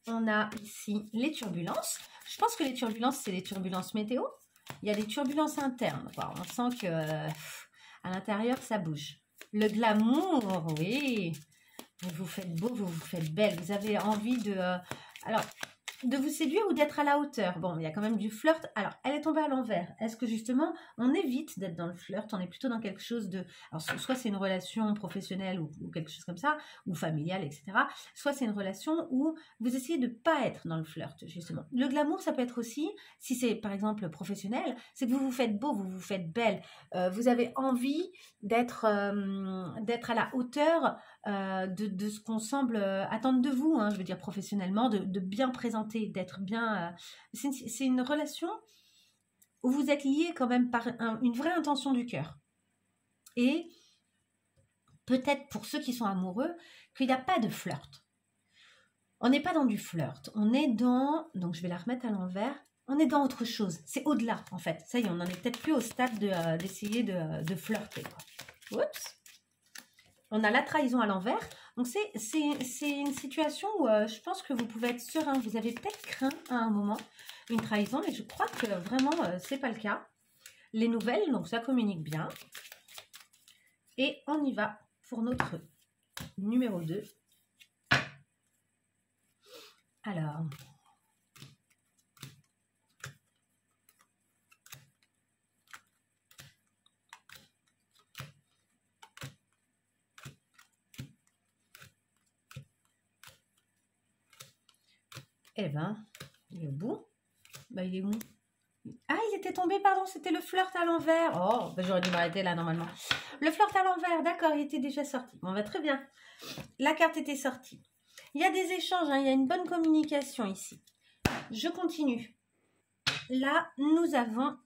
On a ici les turbulences. Je pense que les turbulences, c'est les turbulences météo. Il y a des turbulences internes. Quoi. On sent que à l'intérieur, ça bouge. Le glamour, oui. Vous vous faites beau, vous vous faites belle. Vous avez envie de... alors, de vous séduire ou d'être à la hauteur. Bon, il y a quand même du flirt. Alors, elle est tombée à l'envers. Est-ce que justement, on évite d'être dans le flirt, on est plutôt dans quelque chose de... Alors, soit c'est une relation professionnelle ou quelque chose comme ça, ou familiale, etc. Soit c'est une relation où vous essayez de ne pas être dans le flirt, justement. Le glamour, ça peut être aussi, si c'est par exemple professionnel, c'est que vous vous faites beau, vous vous faites belle. Vous avez envie d'être à la hauteur de ce qu'on semble attendre de vous, hein, je veux dire professionnellement, de bien présenter, d'être bien... c'est une relation où vous êtes liés quand même par une vraie intention du cœur. Et peut-être pour ceux qui sont amoureux, qu'il n'y a pas de flirt. On n'est pas dans du flirt, on est dans... Donc je vais la remettre à l'envers. On est dans autre chose, c'est au-delà en fait. Ça y est, on n'en est peut-être plus au stade d'essayer de flirter, quoi. Oups. On a la trahison à l'envers. Donc, c'est une situation où je pense que vous pouvez être serein. Vous avez peut-être craint à un moment une trahison, mais je crois que vraiment, ce n'est pas le cas. Les nouvelles, donc ça communique bien. Et on y va pour notre numéro 2. Alors... Eh ben, il est au bout. Bah, il est où? Ah, il était tombé, pardon, c'était le flirt à l'envers. Oh, bah, j'aurais dû m'arrêter là, normalement. Le flirt à l'envers, d'accord, il était déjà sorti. Bon, bah, très bien. La carte était sortie. Il y a des échanges, hein, il y a une bonne communication ici. Je continue. Là, nous avons...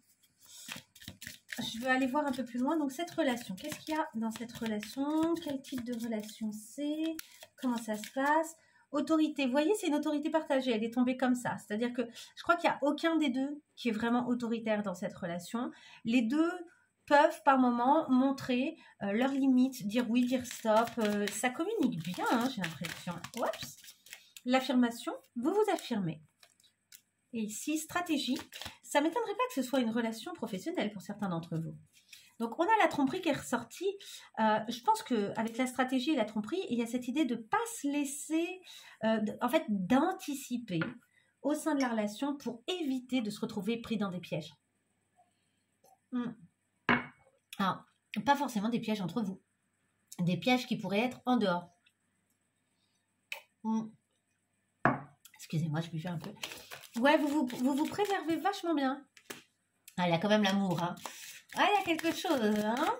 Je veux aller voir un peu plus loin. Donc, cette relation, qu'est-ce qu'il y a dans cette relation? Quel type de relation c'est? Comment ça se passe? Autorité, vous voyez, c'est une autorité partagée, elle est tombée comme ça. C'est-à-dire que je crois qu'il n'y a aucun des deux qui est vraiment autoritaire dans cette relation. Les deux peuvent par moment montrer leurs limites, dire oui, dire stop. Ça communique bien, hein, j'ai l'impression. Oups. L'affirmation, vous vous affirmez. Et ici, stratégie, ça ne m'étonnerait pas que ce soit une relation professionnelle pour certains d'entre vous. Donc, on a la tromperie qui est ressortie. Je pense qu'avec la stratégie et la tromperie, il y a cette idée de ne pas se laisser, en fait, d'anticiper au sein de la relation pour éviter de se retrouver pris dans des pièges. Alors, pas forcément des pièges entre vous. Des pièges qui pourraient être en dehors. Excusez-moi, je buvais un peu. Ouais, vous préservez vachement bien. Ah, il y a quand même l'amour, hein. Ah, il y a quelque chose, hein.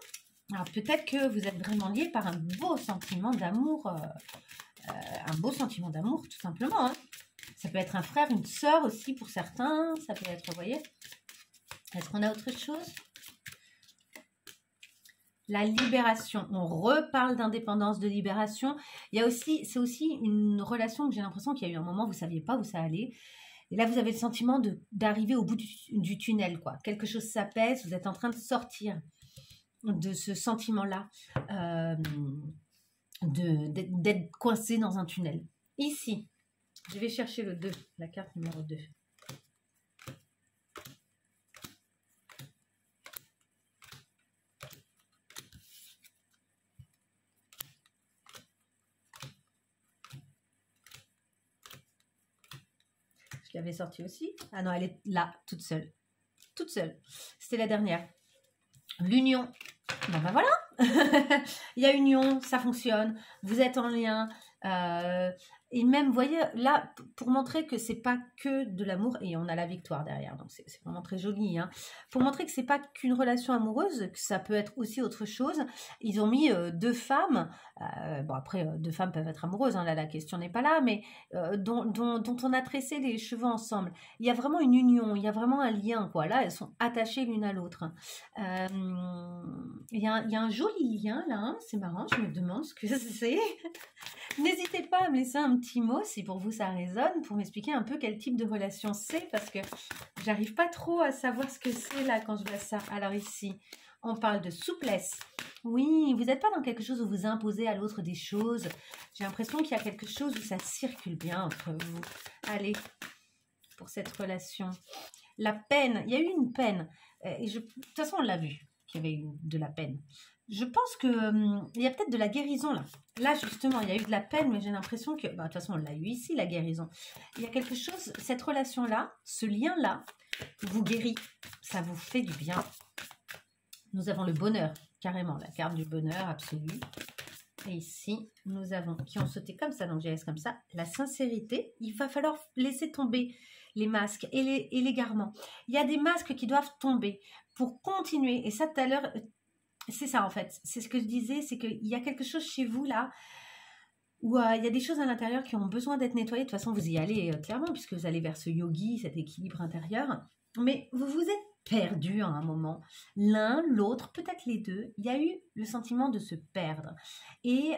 Alors, peut-être que vous êtes vraiment liés par un beau sentiment d'amour. Un beau sentiment d'amour, tout simplement, hein. Ça peut être un frère, une sœur aussi pour certains. Ça peut être, vous voyez. Est-ce qu'on a autre chose? La libération. On reparle d'indépendance, de libération. Il y a aussi, c'est aussi une relation que j'ai l'impression qu'il y a eu un moment, vous ne saviez pas où ça allait. Et là, vous avez le sentiment d'arriver au bout du tunnel, quoi. Quelque chose s'apaise, vous êtes en train de sortir de ce sentiment-là, d'être coincé dans un tunnel. Ici, je vais chercher le 2, la carte numéro 2. Je l'avais sortie aussi. Ah non, elle est là, toute seule. Toute seule. C'était la dernière. L'union. Bon ben voilà. Il y a union, ça fonctionne. Vous êtes en lien. Et même, vous voyez, là, pour montrer que c'est pas que de l'amour, et on a la victoire derrière, donc c'est vraiment très joli, hein. Pour montrer que c'est pas qu'une relation amoureuse, que ça peut être aussi autre chose, ils ont mis deux femmes, bon après, deux femmes peuvent être amoureuses, hein, là la question n'est pas là, mais dont on a tressé les cheveux ensemble. Il y a vraiment une union, il y a vraiment un lien, quoi. Là, elles sont attachées l'une à l'autre. Il y a un joli lien, là, hein. C'est marrant, je me demande ce que c'est. N'hésitez pas à me laisser un petit mot si pour vous ça résonne, pour m'expliquer un peu quel type de relation c'est, parce que j'arrive pas trop à savoir ce que c'est là quand je vois ça. Alors ici, on parle de souplesse. Oui, vous n'êtes pas dans quelque chose où vous imposez à l'autre des choses. J'ai l'impression qu'il y a quelque chose où ça circule bien entre vous. Allez, pour cette relation. La peine, il y a eu une peine. Et de toute façon, on l'a vu qu'il y avait eu de la peine. Je pense que il y a peut-être de la guérison là. Là, justement, il y a eu de la peine, mais j'ai l'impression que, bah, de toute façon, on l'a eu ici, la guérison. Il y a quelque chose, cette relation-là, ce lien-là, vous guérit. Ça vous fait du bien. Nous avons le bonheur, carrément, la carte du bonheur absolu. Et ici, nous avons, qui ont sauté comme ça, donc j'ai laisse comme ça, la sincérité. Il va falloir laisser tomber les masques et l'égarement. Il y a des masques qui doivent tomber pour continuer. Et ça, tout à l'heure, c'est ça en fait. C'est ce que je disais, c'est qu'il y a quelque chose chez vous là, où il y a des choses à l'intérieur qui ont besoin d'être nettoyées. De toute façon, vous y allez clairement, puisque vous allez vers ce yogi, cet équilibre intérieur. Mais vous vous êtes perdu à un moment. L'un, l'autre, peut-être les deux. Il y a eu le sentiment de se perdre. Et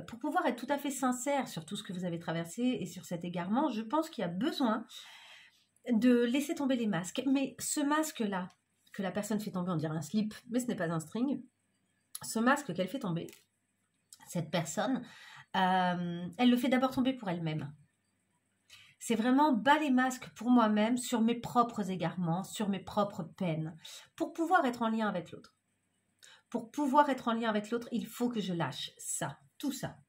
pour pouvoir être tout à fait sincère sur tout ce que vous avez traversé et sur cet égarement, je pense qu'il y a besoin de laisser tomber les masques. Mais ce masque-là, que la personne fait tomber, on dirait un slip, mais ce n'est pas un string. Ce masque qu'elle fait tomber, cette personne, elle le fait d'abord tomber pour elle-même. C'est vraiment bas les masques pour moi-même sur mes propres égarements, sur mes propres peines, pour pouvoir être en lien avec l'autre. Pour pouvoir être en lien avec l'autre, il faut que je lâche ça, tout ça.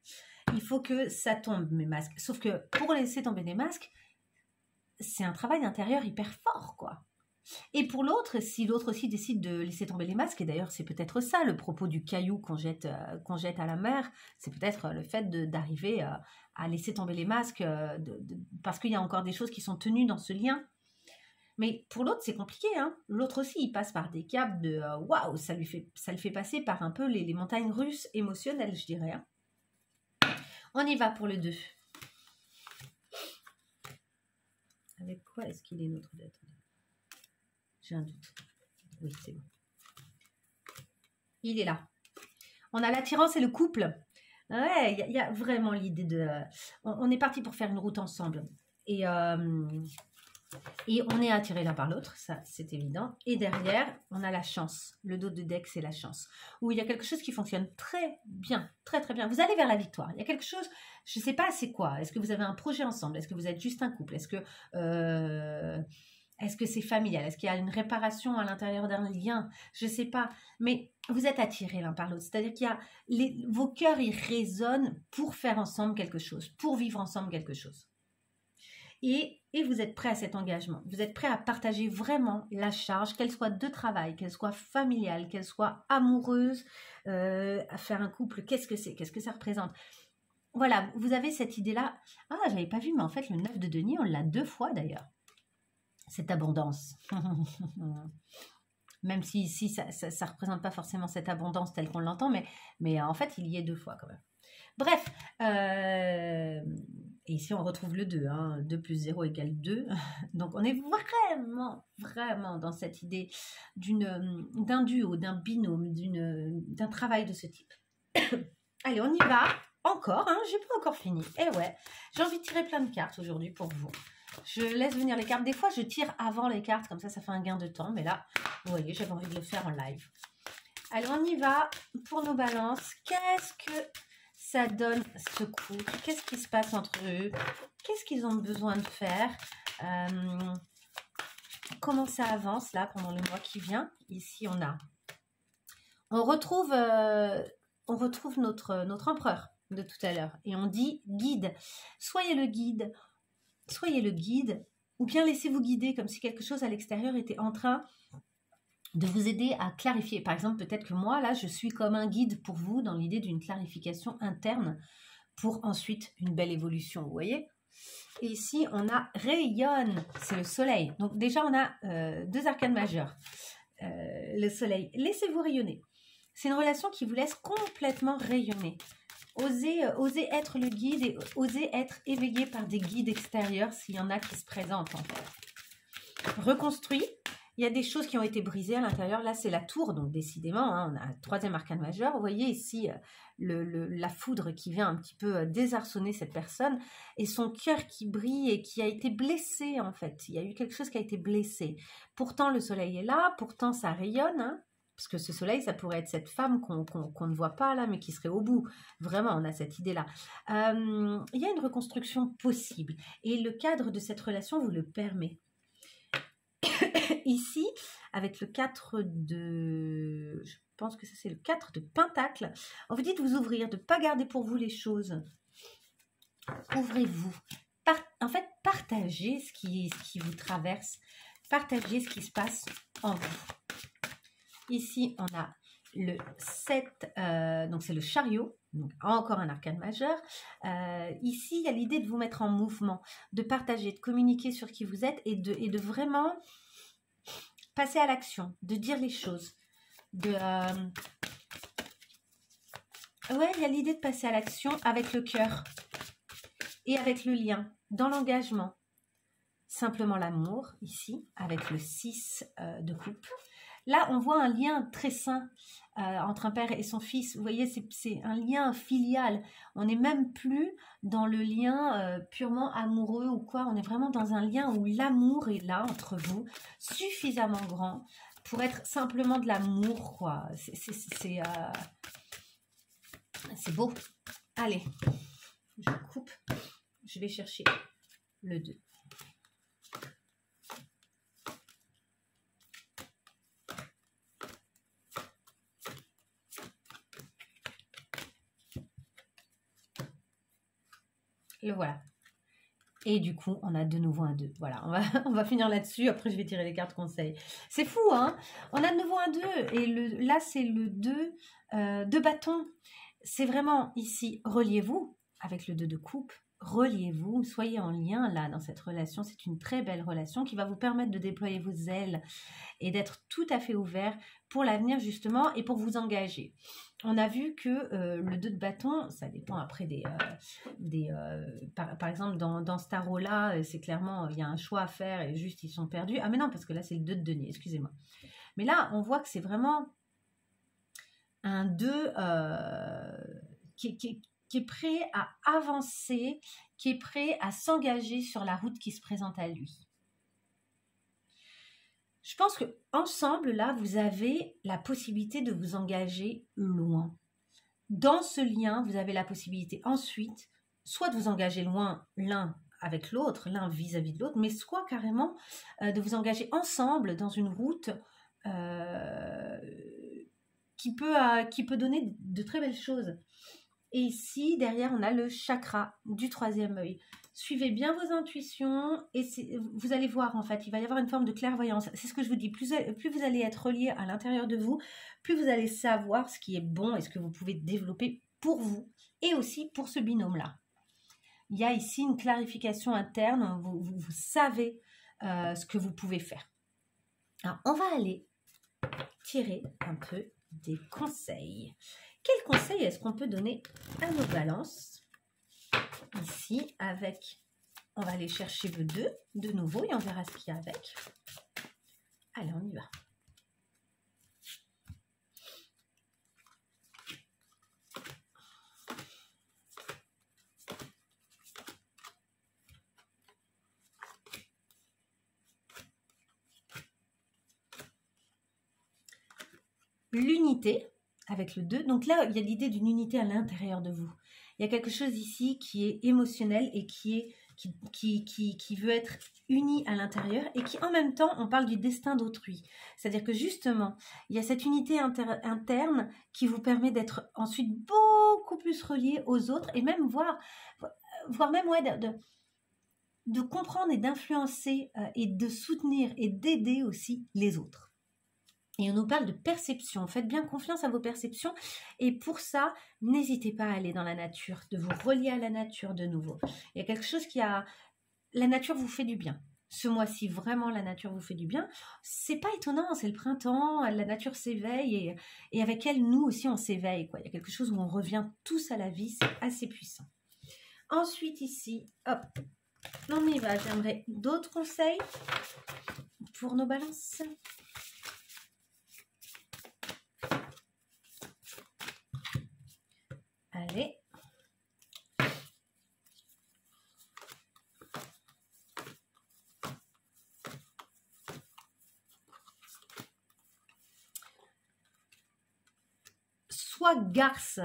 Il faut que ça tombe, mes masques. Sauf que pour laisser tomber les masques, c'est un travail intérieur hyper fort, quoi. Et pour l'autre, si l'autre aussi décide de laisser tomber les masques, et d'ailleurs c'est peut-être ça le propos du caillou qu'on jette à la mer, c'est peut-être le fait d'arriver à laisser tomber les masques, parce qu'il y a encore des choses qui sont tenues dans ce lien. Mais pour l'autre, c'est compliqué, hein. L'autre aussi, il passe par des caps de waouh, ça le fait passer par un peu les montagnes russes émotionnelles, je dirais. Hein. On y va pour le 2. Avec quoi est-ce qu'il est notre dette? J'ai un doute. Oui, c'est bon. Il est là. On a l'attirance et le couple. Ouais, il y a vraiment l'idée de... On est parti pour faire une route ensemble. Et on est attiré l'un par l'autre, ça c'est évident. Et derrière, on a la chance. Le dos de deck, c'est la chance. Où il y a quelque chose qui fonctionne très bien, très très bien. Vous allez vers la victoire. Il y a quelque chose, je ne sais pas c'est quoi. Est-ce que vous avez un projet ensemble? Est-ce que vous êtes juste un couple? Est-ce que c'est familial? Est-ce qu'il y a une réparation à l'intérieur d'un lien? Je ne sais pas. Mais vous êtes attirés l'un par l'autre. C'est-à-dire qu'il y a vos cœurs, ils résonnent pour faire ensemble quelque chose, pour vivre ensemble quelque chose. Et vous êtes prêts à cet engagement. Vous êtes prêts à partager vraiment la charge, qu'elle soit de travail, qu'elle soit familiale, qu'elle soit amoureuse, à faire un couple. Qu'est-ce que c'est? Qu'est-ce que ça représente? Voilà, vous avez cette idée-là. Ah, j'avais pas vu, mais en fait, le 9 de denier, on l'a 2 fois d'ailleurs. Cette abondance. Même si ici, ça ne représente pas forcément cette abondance telle qu'on l'entend, mais en fait, il y est 2 fois quand même. Bref, et ici, on retrouve le 2. Hein, 2 plus 0 égale 2. Donc, on est vraiment, vraiment dans cette idée d'un duo, d'un binôme, d'un travail de ce type. Allez, on y va. Encore, hein, j'ai pas encore fini. Et ouais, j'ai envie de tirer plein de cartes aujourd'hui pour vous. Je laisse venir les cartes. Des fois, je tire avant les cartes, comme ça fait un gain de temps. Mais là, vous voyez, j'avais envie de le faire en live. Alors, on y va pour nos balances. Qu'est-ce que ça donne ce coup? Qu'est-ce qui se passe entre eux? Qu'est-ce qu'ils ont besoin de faire? Comment ça avance là pendant le mois qui vient? Ici, on retrouve notre empereur de tout à l'heure. Et on dit guide. Soyez le guide. Soyez le guide, ou bien laissez-vous guider comme si quelque chose à l'extérieur était en train de vous aider à clarifier. Par exemple, peut-être que moi, là, je suis comme un guide pour vous dans l'idée d'une clarification interne pour ensuite une belle évolution, vous voyez? Et ici, on a rayonne, c'est le soleil. Donc déjà, on a 2 arcanes majeurs. Le soleil, laissez-vous rayonner. C'est une relation qui vous laisse complètement rayonner. Osez être le guide et osez être éveillé par des guides extérieurs s'il y en a qui se présentent en fait. Reconstruit, il y a des choses qui ont été brisées à l'intérieur. Là, c'est la tour, donc décidément, hein, on a un 3e arcane majeur. Vous voyez ici la foudre qui vient un petit peu désarçonner cette personne et son cœur qui brille et qui a été blessé en fait. Il y a eu quelque chose qui a été blessé. Pourtant, le soleil est là, pourtant ça rayonne, hein. Parce que ce soleil, ça pourrait être cette femme qu'on ne voit pas là, mais qui serait au bout. Vraiment, on a cette idée-là. Il y a une reconstruction possible. Et le cadre de cette relation vous le permet. Ici, avec le 4 de... pense que ça c'est le 4 de Pentacle. On vous dit de vous ouvrir, de ne pas garder pour vous les choses. Ouvrez-vous. En fait, partagez ce qui vous traverse. Partagez ce qui se passe en vous. Ici, on a le 7, donc c'est le chariot. Donc encore un arcane majeur. Ici, il y a l'idée de vous mettre en mouvement, de partager, de communiquer sur qui vous êtes et de vraiment passer à l'action, de dire les choses. Ouais, il y a l'idée de passer à l'action avec le cœur et avec le lien, dans l'engagement. Simplement l'amour, ici, avec le 6 de coupe. Là, on voit un lien très sain entre un père et son fils. Vous voyez, c'est un lien filial. On n'est même plus dans le lien purement amoureux ou quoi. On est vraiment dans un lien où l'amour est là entre vous, suffisamment grand pour être simplement de l'amour, quoi. C'est beau. Allez, je coupe. Je vais chercher le 2. Le voilà. Et du coup, on a de nouveau un 2. Voilà, on va finir là-dessus. Après, je vais tirer les cartes conseils. C'est fou, hein? On a de nouveau un 2. Et là, c'est le 2 de bâton. C'est vraiment ici, reliez-vous avec le 2 de coupe. Reliez-vous, soyez en lien là dans cette relation. C'est une très belle relation qui va vous permettre de déployer vos ailes et d'être tout à fait ouvert pour l'avenir justement et pour vous engager. On a vu que le 2 de bâton, ça dépend après par exemple dans ce tarot-là, c'est clairement, il y a un choix à faire et juste ils sont perdus. Ah mais non, parce que là c'est le 2 de denier, excusez-moi. Mais là, on voit que c'est vraiment un 2 qui est prêt à avancer, qui est prêt à s'engager sur la route qui se présente à lui. Je pense que ensemble, là, vous avez la possibilité de vous engager loin. Dans ce lien, vous avez la possibilité ensuite, soit de vous engager loin l'un avec l'autre, l'un vis-à-vis de l'autre, mais soit carrément de vous engager ensemble dans une route qui peut donner de très belles choses. Et ici, derrière, on a le chakra du 3e œil. Suivez bien vos intuitions et vous allez voir, en fait, il va y avoir une forme de clairvoyance. C'est ce que je vous dis, plus vous allez être relié à l'intérieur de vous, plus vous allez savoir ce qui est bon et ce que vous pouvez développer pour vous et aussi pour ce binôme-là. Il y a ici une clarification interne, vous savez ce que vous pouvez faire. Alors, on va aller tirer un peu des conseils. Quels conseils est-ce qu'on peut donner à nos balances? Ici, on va aller chercher le 2 de nouveau et on verra ce qu'il y a avec. Allez, on y va. L'unité avec le 2. Donc là, il y a l'idée d'une unité à l'intérieur de vous. Il y a quelque chose ici qui est émotionnel et qui veut être uni à l'intérieur et qui, en même temps, on parle du destin d'autrui. C'est-à-dire que justement, il y a cette unité interne qui vous permet d'être ensuite beaucoup plus relié aux autres et même voire même de comprendre et d'influencer et de soutenir et d'aider aussi les autres. Et on nous parle de perception. Faites bien confiance à vos perceptions. Et pour ça, n'hésitez pas à aller dans la nature, de vous relier à la nature de nouveau. Il y a quelque chose la nature vous fait du bien. Ce mois-ci, vraiment, la nature vous fait du bien. C'est pas étonnant, c'est le printemps, la nature s'éveille et avec elle, nous aussi, on s'éveille, quoi. Il y a quelque chose où on revient tous à la vie, c'est assez puissant. Ensuite, ici, hop, on y va. J'aimerais d'autres conseils pour nos balances. Allez. Sois garce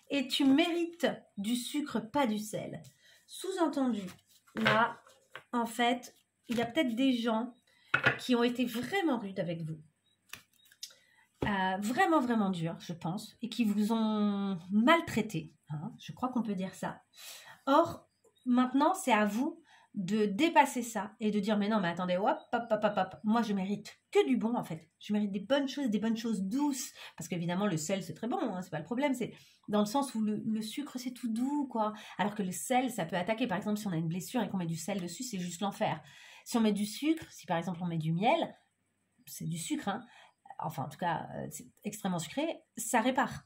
et tu mérites du sucre, pas du sel. Sous-entendu, là, en fait, il y a peut-être des gens qui ont été vraiment rudes avec vous. vraiment, vraiment durs, je pense, et qui vous ont maltraité. Hein, je crois qu'on peut dire ça. Or, maintenant, c'est à vous de dépasser ça et de dire mais non, mais attendez, hop, hop, hop, hop, hop. Moi, je mérite que du bon, en fait. Je mérite des bonnes choses douces. Parce qu'évidemment, le sel, c'est très bon, hein, c'est pas le problème. C'est dans le sens où le sucre, c'est tout doux, quoi. Alors que le sel, ça peut attaquer. Par exemple, si on a une blessure et qu'on met du sel dessus, c'est juste l'enfer. Si on met du sucre, si par exemple on met du miel, c'est du sucre, hein. Enfin, en tout cas, c'est extrêmement sucré, ça répare.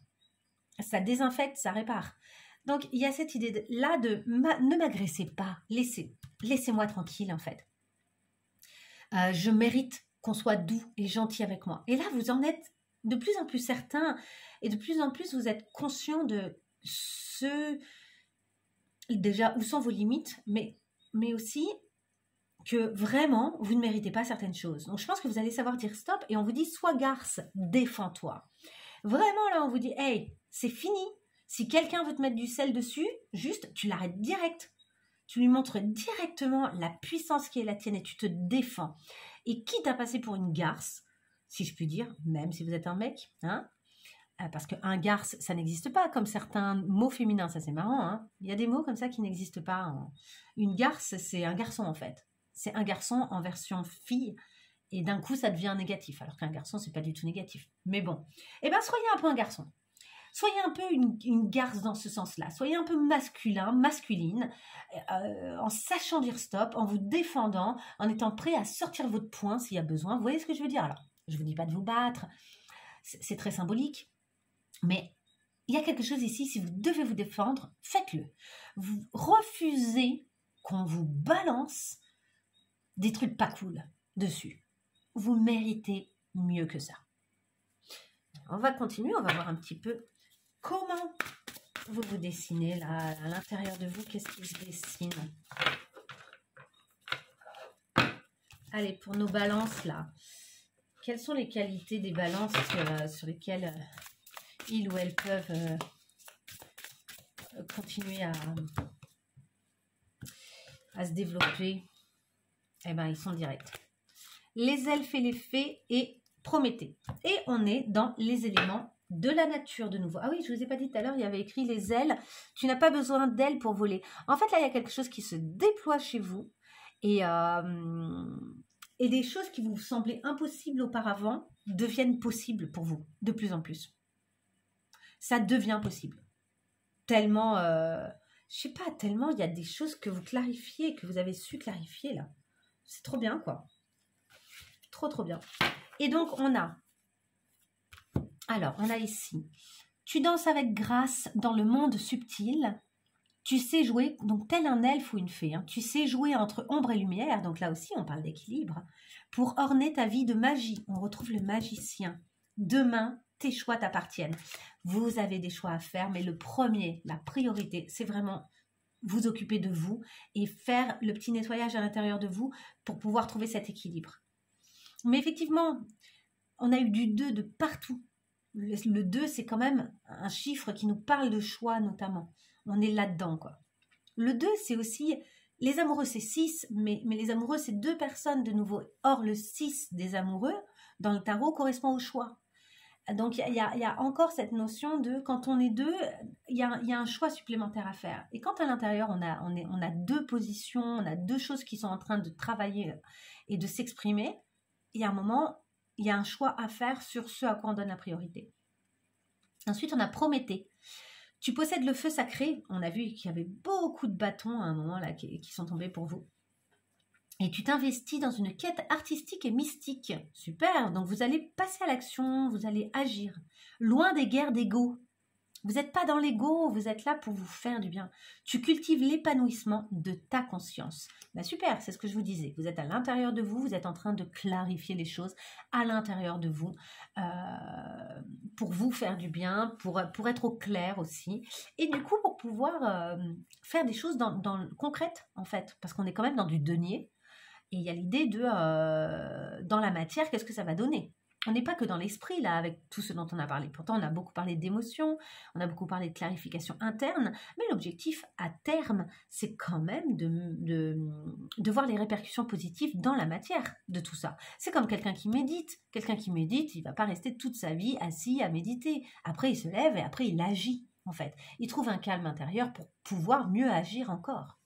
Ça désinfecte, ça répare. Donc, il y a cette idée-là de ne m'agressez pas, laissez-moi tranquille, en fait. Je mérite qu'on soit doux et gentil avec moi. Et là, vous en êtes de plus en plus certain et de plus en plus, vous êtes conscient de déjà, où sont vos limites, mais aussi que vraiment, vous ne méritez pas certaines choses. Donc, je pense que vous allez savoir dire stop et on vous dit, sois garce, défends-toi. Vraiment, là, on vous dit, hey, c'est fini. Si quelqu'un veut te mettre du sel dessus, juste, tu l'arrêtes direct. Tu lui montres directement la puissance qui est la tienne et tu te défends. Et quitte à passer pour une garce, si je puis dire, même si vous êtes un mec, hein, parce qu'un garce, ça n'existe pas, comme certains mots féminins, ça c'est marrant, hein. Il y a des mots comme ça qui n'existent pas. Une garce, c'est un garçon en fait. C'est un garçon en version fille, et d'un coup ça devient négatif, alors qu'un garçon c'est pas du tout négatif. Mais bon, eh bien soyez un peu un garçon. Soyez un peu une garce dans ce sens-là. Soyez un peu masculin, masculine, en sachant dire stop, en vous défendant, en étant prêt à sortir votre poing s'il y a besoin. Vous voyez ce que je veux dire? Alors, je ne vous dis pas de vous battre, c'est très symbolique, mais il y a quelque chose ici, si vous devez vous défendre, faites-le. Vous refusez qu'on vous balance des trucs pas cool dessus. Vous méritez mieux que ça. On va continuer, on va voir un petit peu comment vous vous dessinez là, à l'intérieur de vous. Qu'est-ce qui se dessine? Allez, pour nos balances là, quelles sont les qualités des balances sur lesquelles ils ou elles peuvent continuer à se développer? Eh bien, ils sont directs. Les elfes et les fées et Prométhée. Et on est dans les éléments de la nature de nouveau. Ah oui, je ne vous ai pas dit tout à l'heure, il y avait écrit les ailes. Tu n'as pas besoin d'ailes pour voler. En fait, là, il y a quelque chose qui se déploie chez vous. Et des choses qui vous semblaient impossibles auparavant deviennent possibles pour vous, de plus en plus. Ça devient possible. Tellement, je sais pas, tellement il y a des choses que vous clarifiez, que vous avez su clarifier là. C'est trop bien, quoi. Trop, trop bien. Et donc, on a ici, tu danses avec grâce dans le monde subtil, tu sais jouer, donc tel un elfe ou une fée, hein, tu sais jouer entre ombre et lumière, donc là aussi on parle d'équilibre, pour orner ta vie de magie. On retrouve le magicien. Demain, tes choix t'appartiennent. Vous avez des choix à faire, mais le premier, la priorité, c'est vraiment vous occuper de vous et faire le petit nettoyage à l'intérieur de vous pour pouvoir trouver cet équilibre. Mais effectivement, on a eu du 2 de partout. Le 2, c'est quand même un chiffre qui nous parle de choix notamment. On est là-dedans, quoi. Le 2, c'est aussi... Les amoureux, c'est 6, mais les amoureux, c'est 2 personnes de nouveau. Or, le 6 des amoureux, dans le tarot, correspond au choix. Donc, il y a encore cette notion de, quand on est 2, il y a un choix supplémentaire à faire. Et quand à l'intérieur, on a 2 positions, on a 2 choses qui sont en train de travailler et de s'exprimer, il y a un moment, il y a un choix à faire sur ce à quoi on donne la priorité. Ensuite, on a Prométhée. Tu possèdes le feu sacré. On a vu qu'il y avait beaucoup de bâtons à un moment là qui sont tombés pour vous. Et tu t'investis dans une quête artistique et mystique. Super. Donc, vous allez passer à l'action, vous allez agir. Loin des guerres d'ego. Vous n'êtes pas dans l'ego, vous êtes là pour vous faire du bien. Tu cultives l'épanouissement de ta conscience. Ben super, c'est ce que je vous disais. Vous êtes à l'intérieur de vous, vous êtes en train de clarifier les choses à l'intérieur de vous pour vous faire du bien, pour être au clair aussi. Et du coup, pour pouvoir faire des choses concrètes, en fait. Parce qu'on est quand même dans du denier. Et il y a l'idée de, dans la matière, qu'est-ce que ça va donner? on n'est pas que dans l'esprit, là, avec tout ce dont on a parlé. Pourtant, on a beaucoup parlé d'émotions, on a beaucoup parlé de clarification interne, mais l'objectif, à terme, c'est quand même de voir les répercussions positives dans la matière de tout ça. C'est comme quelqu'un qui médite. Quelqu'un qui médite, il ne va pas rester toute sa vie assis à méditer. Après, il se lève et après, il agit, en fait. Il trouve un calme intérieur pour pouvoir mieux agir encore.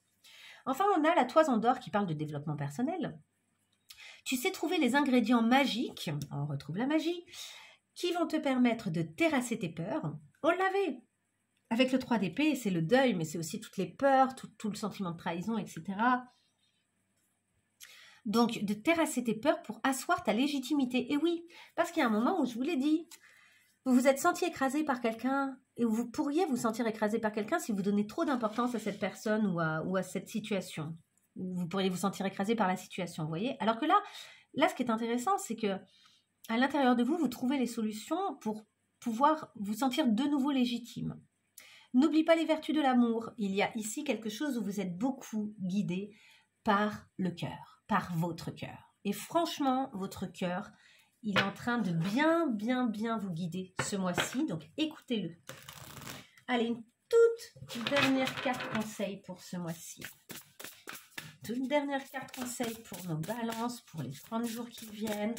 Enfin, on a la toison d'or qui parle de développement personnel. Tu sais trouver les ingrédients magiques, on retrouve la magie, qui vont te permettre de terrasser tes peurs. On l'avait avec le 3 d'épée, c'est le deuil, mais c'est aussi toutes les peurs, tout le sentiment de trahison, etc. Donc, de terrasser tes peurs pour asseoir ta légitimité. Et oui, parce qu'il y a un moment où je vous l'ai dit, vous vous êtes senti écrasé par quelqu'un, et vous pourriez vous sentir écrasé par quelqu'un si vous donnez trop d'importance à cette personne ou à cette situation. Vous pourriez vous sentir écrasé par la situation, vous voyez. Alors que là, ce qui est intéressant, c'est que à l'intérieur de vous, vous trouvez les solutions pour pouvoir vous sentir de nouveau légitime. N'oublie pas les vertus de l'amour. Il y a ici quelque chose où vous êtes beaucoup guidé par le cœur, par votre cœur. Et franchement, votre cœur, il est en train de bien vous guider ce mois-ci. Donc, écoutez-le. Allez, une toute dernière carte conseil pour ce mois-ci. Toute dernière carte conseil pour nos balances, pour les 30 jours qui viennent.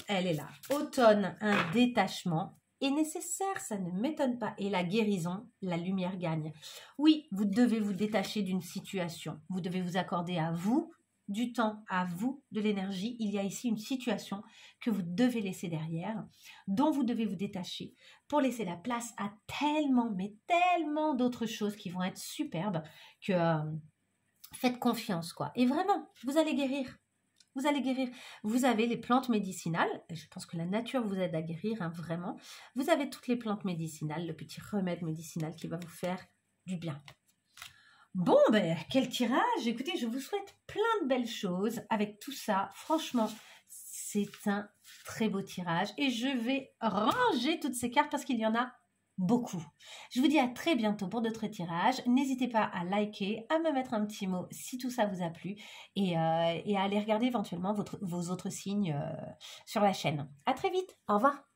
Elle est là. Automne, un détachement est nécessaire, ça ne m'étonne pas. Et la guérison, la lumière gagne. Oui, vous devez vous détacher d'une situation. Vous devez vous accorder à vous du temps, à vous de l'énergie. Il y a ici une situation que vous devez laisser derrière, dont vous devez vous détacher pour laisser la place à tellement, mais tellement d'autres choses qui vont être superbes que... faites confiance, quoi. Et vraiment, vous allez guérir. Vous allez guérir. Vous avez les plantes médicinales. Et je pense que la nature vous aide à guérir, hein, vraiment. Vous avez toutes les plantes médicinales, le petit remède médicinal qui va vous faire du bien. Bon, ben, quel tirage. Écoutez, je vous souhaite plein de belles choses avec tout ça. Franchement, c'est un très beau tirage. Et je vais ranger toutes ces cartes parce qu'il y en a beaucoup. Je vous dis à très bientôt pour d'autres tirages. N'hésitez pas à liker, à me mettre un petit mot si tout ça vous a plu et à aller regarder éventuellement vos autres signes sur la chaîne. À très vite. Au revoir.